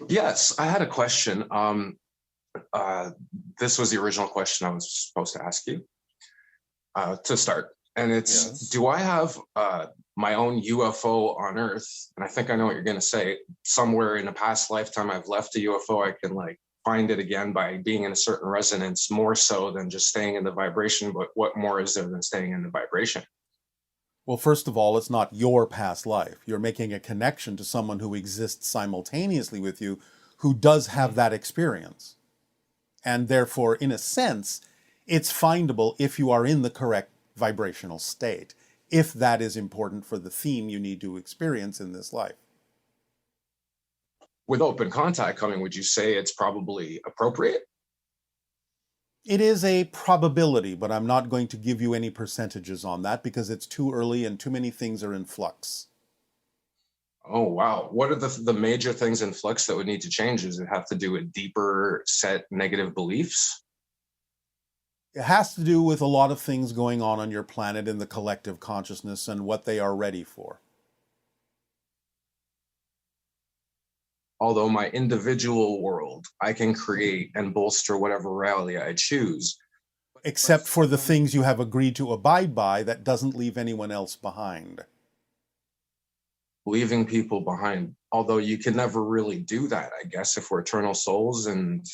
[SPEAKER 3] Yes, I had a question. This was the original question I was supposed to ask you to start. And it's,
[SPEAKER 4] Yes.
[SPEAKER 3] Do I have my own UFO on Earth? And I think I know what you're going to say. Somewhere in a past lifetime, I've left a UFO. I can like find it again by being in a certain resonance, more so than just staying in the vibration. But what more is there than staying in the vibration?
[SPEAKER 4] Well, first of all, it's not your past life. You're making a connection to someone who exists simultaneously with you, who does have that experience. And therefore, in a sense, it's findable if you are in the correct vibrational state, if that is important for the theme you need to experience in this life.
[SPEAKER 3] With open contact coming, would you say it's probably appropriate?
[SPEAKER 4] It is a probability, but I'm not going to give you any percentages on that because it's too early and too many things are in flux.
[SPEAKER 3] Oh, wow. What are the major things in flux that would need to change? Does it have to do with deeper set negative beliefs?
[SPEAKER 4] It has to do with a lot of things going on your planet in the collective consciousness and what they are ready for.
[SPEAKER 3] Although my individual world, I can create and bolster whatever reality I choose.
[SPEAKER 4] Except for the things you have agreed to abide by, that doesn't leave anyone else behind.
[SPEAKER 3] Leaving people behind. Although you can never really do that, I guess, if we're eternal souls. And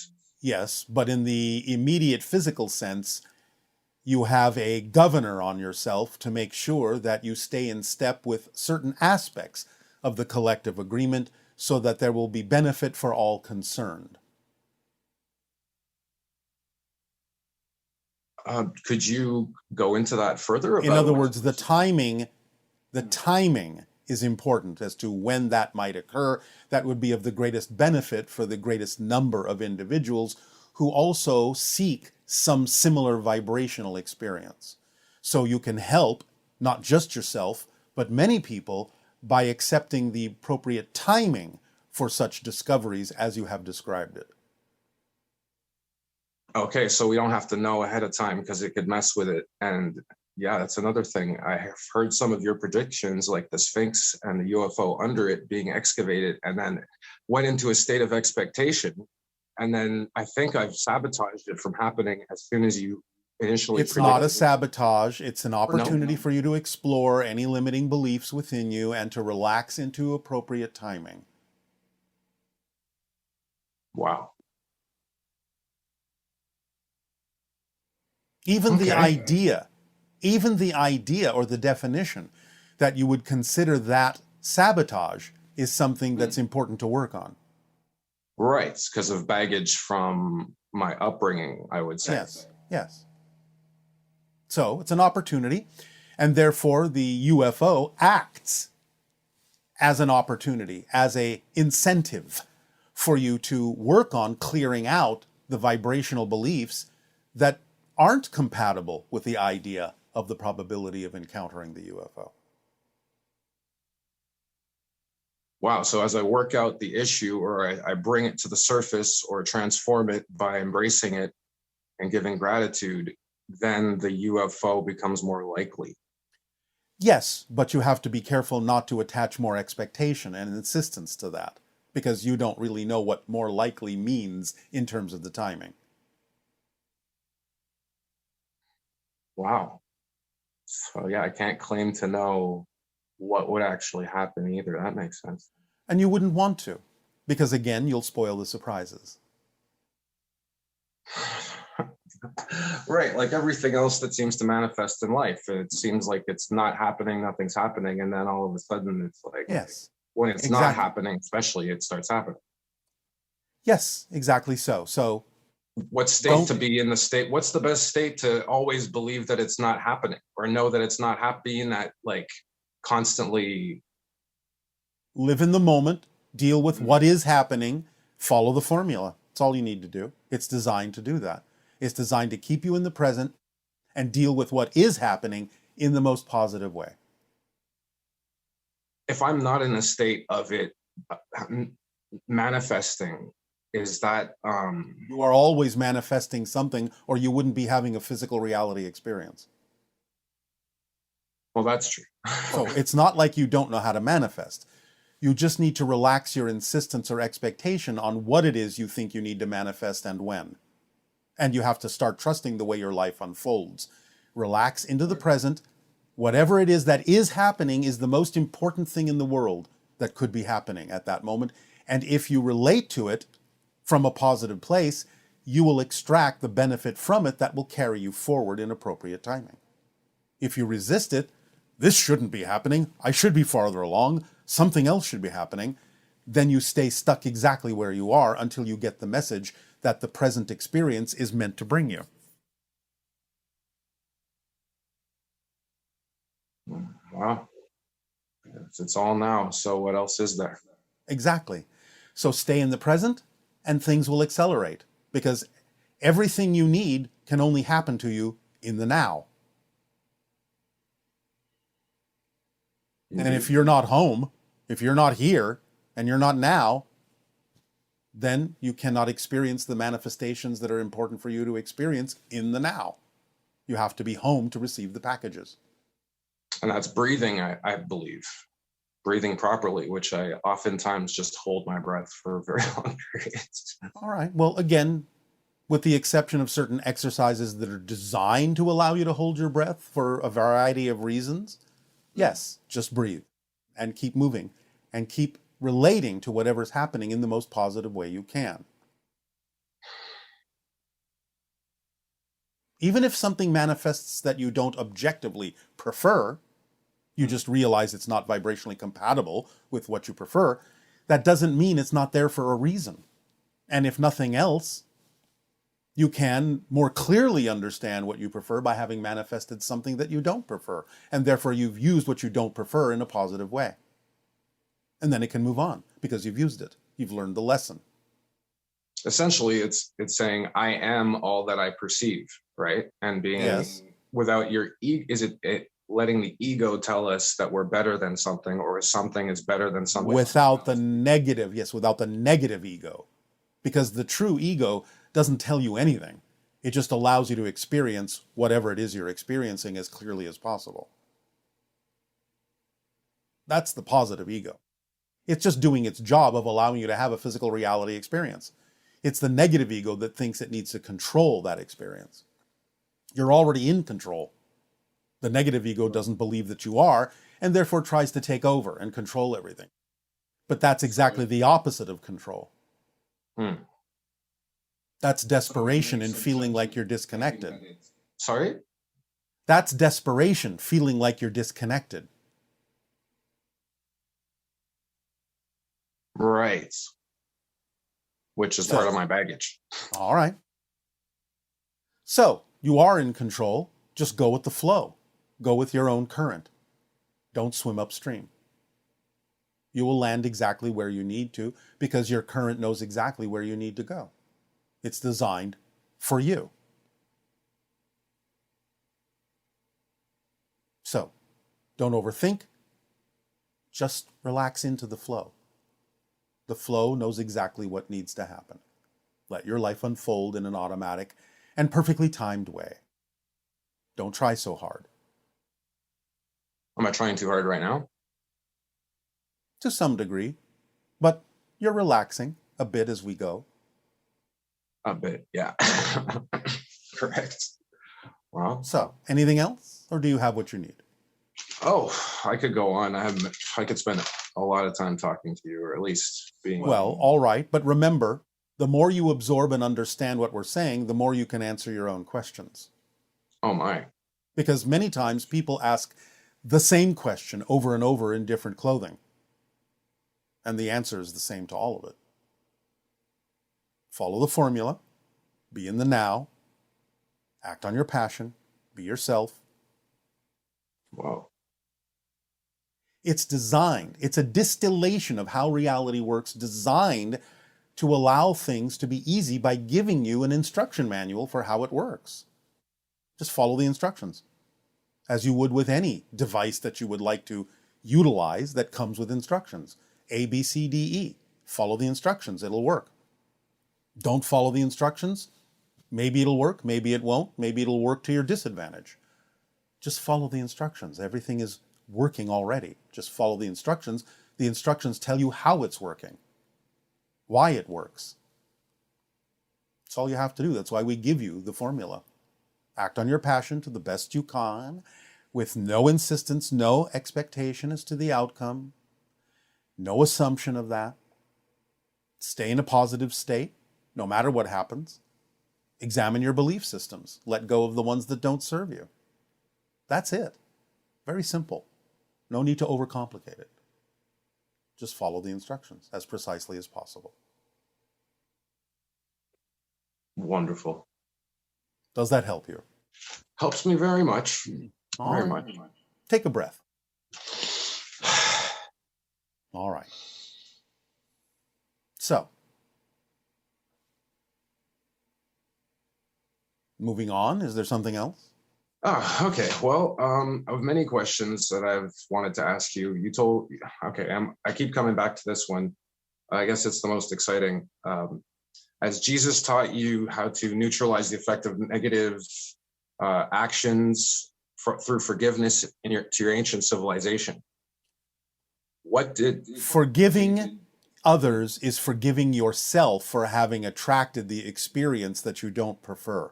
[SPEAKER 4] yes, but in the immediate physical sense, you have a governor on yourself to make sure that you stay in step with certain aspects of the collective agreement so that there will be benefit for all concerned.
[SPEAKER 3] Could you go into that further?
[SPEAKER 4] In other words, the timing is important as to when that might occur. That would be of the greatest benefit for the greatest number of individuals who also seek some similar vibrational experience. So you can help not just yourself, but many people by accepting the appropriate timing for such discoveries as you have described it.
[SPEAKER 3] Okay, so we don't have to know ahead of time because it could mess with it. And yeah, that's another thing. I have heard some of your predictions, like the Sphinx and the UFO under it being excavated, and then went into a state of expectation. And then I think I've sabotaged it from happening as soon as you initially
[SPEAKER 4] It's not a sabotage. It's an opportunity for you to explore any limiting beliefs within you and to relax into appropriate timing.
[SPEAKER 3] Wow.
[SPEAKER 4] Even the idea or the definition that you would consider that sabotage is something that's important to work on.
[SPEAKER 3] Right, because of baggage from my upbringing, I would say.
[SPEAKER 4] Yes. So it's an opportunity, and therefore the UFO acts as an opportunity, as an incentive for you to work on clearing out the vibrational beliefs that aren't compatible with the idea of the probability of encountering the UFO.
[SPEAKER 3] Wow, so as I work out the issue, or I bring it to the surface or transform it by embracing it and giving gratitude, then the UFO becomes more likely.
[SPEAKER 4] Yes, but you have to be careful not to attach more expectation and insistence to that, because you don't really know what more likely means in terms of the timing.
[SPEAKER 3] Wow. So yeah, I can't claim to know what would actually happen either. That makes sense.
[SPEAKER 4] And you wouldn't want to, because again, you'll spoil the surprises.
[SPEAKER 3] Right, like everything else that seems to manifest in life. It seems like it's not happening, nothing's happening, and then all of a sudden it's like,
[SPEAKER 4] yes,
[SPEAKER 3] when it's not happening, especially, it starts happening.
[SPEAKER 4] Yes, exactly so. So
[SPEAKER 3] what state to be in the state? What's the best state to always believe that it's not happening, or know that it's not happening, that like constantly
[SPEAKER 4] live in the moment, deal with what is happening, follow the formula. That's all you need to do. It's designed to do that. It's designed to keep you in the present and deal with what is happening in the most positive way.
[SPEAKER 3] If I'm not in a state of it manifesting, is that
[SPEAKER 4] you are always manifesting something, or you wouldn't be having a physical reality experience.
[SPEAKER 3] Well, that's true.
[SPEAKER 4] So it's not like you don't know how to manifest. You just need to relax your insistence or expectation on what it is you think you need to manifest and when. And you have to start trusting the way your life unfolds. Relax into the present. Whatever it is that is happening is the most important thing in the world that could be happening at that moment. And if you relate to it from a positive place, you will extract the benefit from it that will carry you forward in appropriate timing. If you resist it, this shouldn't be happening, I should be farther along, something else should be happening, then you stay stuck exactly where you are until you get the message that the present experience is meant to bring you.
[SPEAKER 3] Wow. It's all now, so what else is there?
[SPEAKER 4] Exactly. So stay in the present and things will accelerate, because everything you need can only happen to you in the now. And if you're not home If you're not here and you're not now, then you cannot experience the manifestations that are important for you to experience in the now. You have to be home to receive the packages.
[SPEAKER 3] And that's breathing, I believe. Breathing properly, which I oftentimes just hold my breath for very long periods.
[SPEAKER 4] All right. Well, again, with the exception of certain exercises that are designed to allow you to hold your breath for a variety of reasons, yes, just breathe and keep moving and keep relating to whatever's happening in the most positive way you can. Even if something manifests that you don't objectively prefer, you just realize it's not vibrationally compatible with what you prefer, that doesn't mean it's not there for a reason. And if nothing else, you can more clearly understand what you prefer by having manifested something that you don't prefer. And therefore you've used what you don't prefer in a positive way. And then it can move on because you've used it. You've learned the lesson.
[SPEAKER 3] Essentially, it's saying I am all that I perceive, right? And being
[SPEAKER 4] Yes.
[SPEAKER 3] without your is it letting the ego tell us that we're better than something, or something is better than something?
[SPEAKER 4] Without the negative, yes, without the negative ego. Because the true ego doesn't tell you anything. It just allows you to experience whatever it is you're experiencing as clearly as possible. That's the positive ego. It's just doing its job of allowing you to have a physical reality experience. It's the negative ego that thinks it needs to control that experience. You're already in control. The negative ego doesn't believe that you are, and therefore tries to take over and control everything. But that's exactly the opposite of control. That's desperation and feeling like you're disconnected.
[SPEAKER 3] Sorry?
[SPEAKER 4] That's desperation, feeling like you're disconnected.
[SPEAKER 3] Right. Which is part of my baggage.
[SPEAKER 4] All right. So, you are in control. Just go with the flow. Go with your own current. Don't swim upstream. You will land exactly where you need to because your current knows exactly where you need to go. It's designed for you. So, don't overthink. Just relax into the flow. The flow knows exactly what needs to happen. Let your life unfold in an automatic and perfectly timed way. Don't try so hard.
[SPEAKER 3] Am I trying too hard right now?
[SPEAKER 4] To some degree, but you're relaxing a bit as we go.
[SPEAKER 3] A bit, yeah. Correct. Well,
[SPEAKER 4] So, anything else, or do you have what you need?
[SPEAKER 3] oh, I could go on. I could spend a lot of time talking to you, or at least being.
[SPEAKER 4] Well, all right, but remember, the more you absorb and understand what we're saying, the more you can answer your own questions.
[SPEAKER 3] Oh my.
[SPEAKER 4] Because many times people ask the same question over and over in different clothing. And the answer is the same to all of it. Follow the formula, be in the now, act on your passion, be yourself.
[SPEAKER 3] Wow.
[SPEAKER 4] It's designed, it's a distillation of how reality works, designed to allow things to be easy by giving you an instruction manual for how it works. Just follow the instructions, as you would with any device that you would like to utilize that comes with instructions. A, B, C, D, E. Follow the instructions, it'll work. Don't follow the instructions, maybe it'll work, maybe it won't, maybe it'll work to your disadvantage. Just follow the instructions. Everything is working already. Just follow the instructions. The instructions tell you how it's working, why it works. That's all you have to do. That's why we give you the formula. Act on your passion to the best you can, with no insistence, no expectation as to the outcome, no assumption of that. Stay in a positive state, no matter what happens. Examine your belief systems. Let go of the ones that don't serve you. That's it. Very simple. No need to overcomplicate it. Just follow the instructions as precisely as possible.
[SPEAKER 3] Wonderful.
[SPEAKER 4] Does that help you?
[SPEAKER 3] Helps me very much.
[SPEAKER 4] All
[SPEAKER 3] Very
[SPEAKER 4] right.
[SPEAKER 3] much.
[SPEAKER 4] Take a breath. All right. So, moving on, is there something else?
[SPEAKER 3] Oh, okay. Well, of many questions that I've wanted to ask you, okay, I keep coming back to this one. I guess it's the most exciting. As Jesus taught you how to neutralize the effect of negative actions through forgiveness to your ancient civilization, what did
[SPEAKER 4] Forgiving others is forgiving yourself for having attracted the experience that you don't prefer.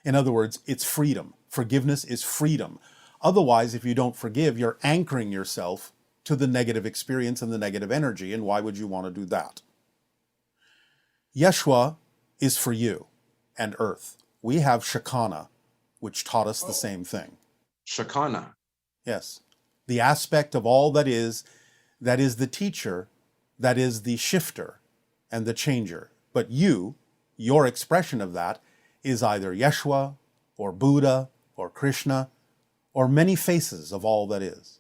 [SPEAKER 4] In other words, it's freedom. Forgiveness is freedom. Otherwise, if you don't forgive, you're anchoring yourself to the negative experience and the negative energy, and why would you want to do that? Yeshua is for you and earth. We have Shekinah, which taught us the same thing.
[SPEAKER 3] Shekinah?
[SPEAKER 4] Yes. The aspect of all that is the teacher, that is the shifter and the changer. But your expression of that is either Yeshua or Buddha or Krishna or many faces of all that is.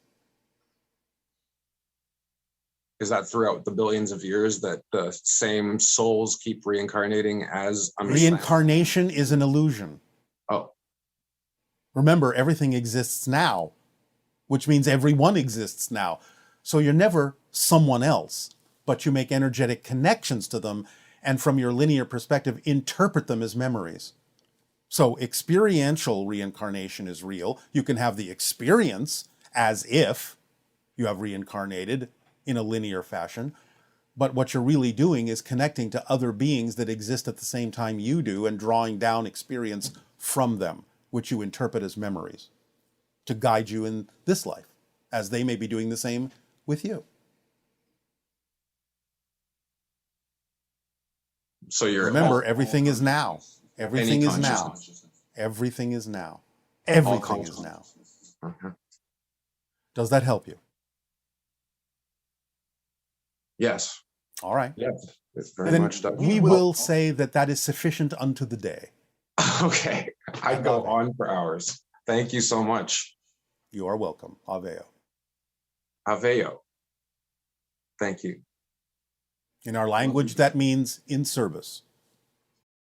[SPEAKER 3] Is that throughout the billions of years that the same souls keep reincarnating as
[SPEAKER 4] Reincarnation is an illusion.
[SPEAKER 3] Oh.
[SPEAKER 4] Remember, everything exists now, which means everyone exists now. So you're never someone else, but you make energetic connections to them, and from your linear perspective, interpret them as memories. So experiential reincarnation is real. You can have the experience as if you have reincarnated in a linear fashion, but what you're really doing is connecting to other beings that exist at the same time you do and drawing down experience from them, which you interpret as memories, to guide you in this life, as they may be doing the same with you.
[SPEAKER 3] So
[SPEAKER 4] remember, everything is now. Everything is now. Everything is now. Everything is now. Does that help you?
[SPEAKER 3] Yes.
[SPEAKER 4] All right.
[SPEAKER 3] Yes, it very
[SPEAKER 4] Then
[SPEAKER 3] much does.
[SPEAKER 4] we will say that is sufficient unto the day.
[SPEAKER 3] Okay. I'd go on for hours. Thank you so much.
[SPEAKER 4] You are welcome. Aveo.
[SPEAKER 3] Aveo. Thank you.
[SPEAKER 4] In our language, that means in service.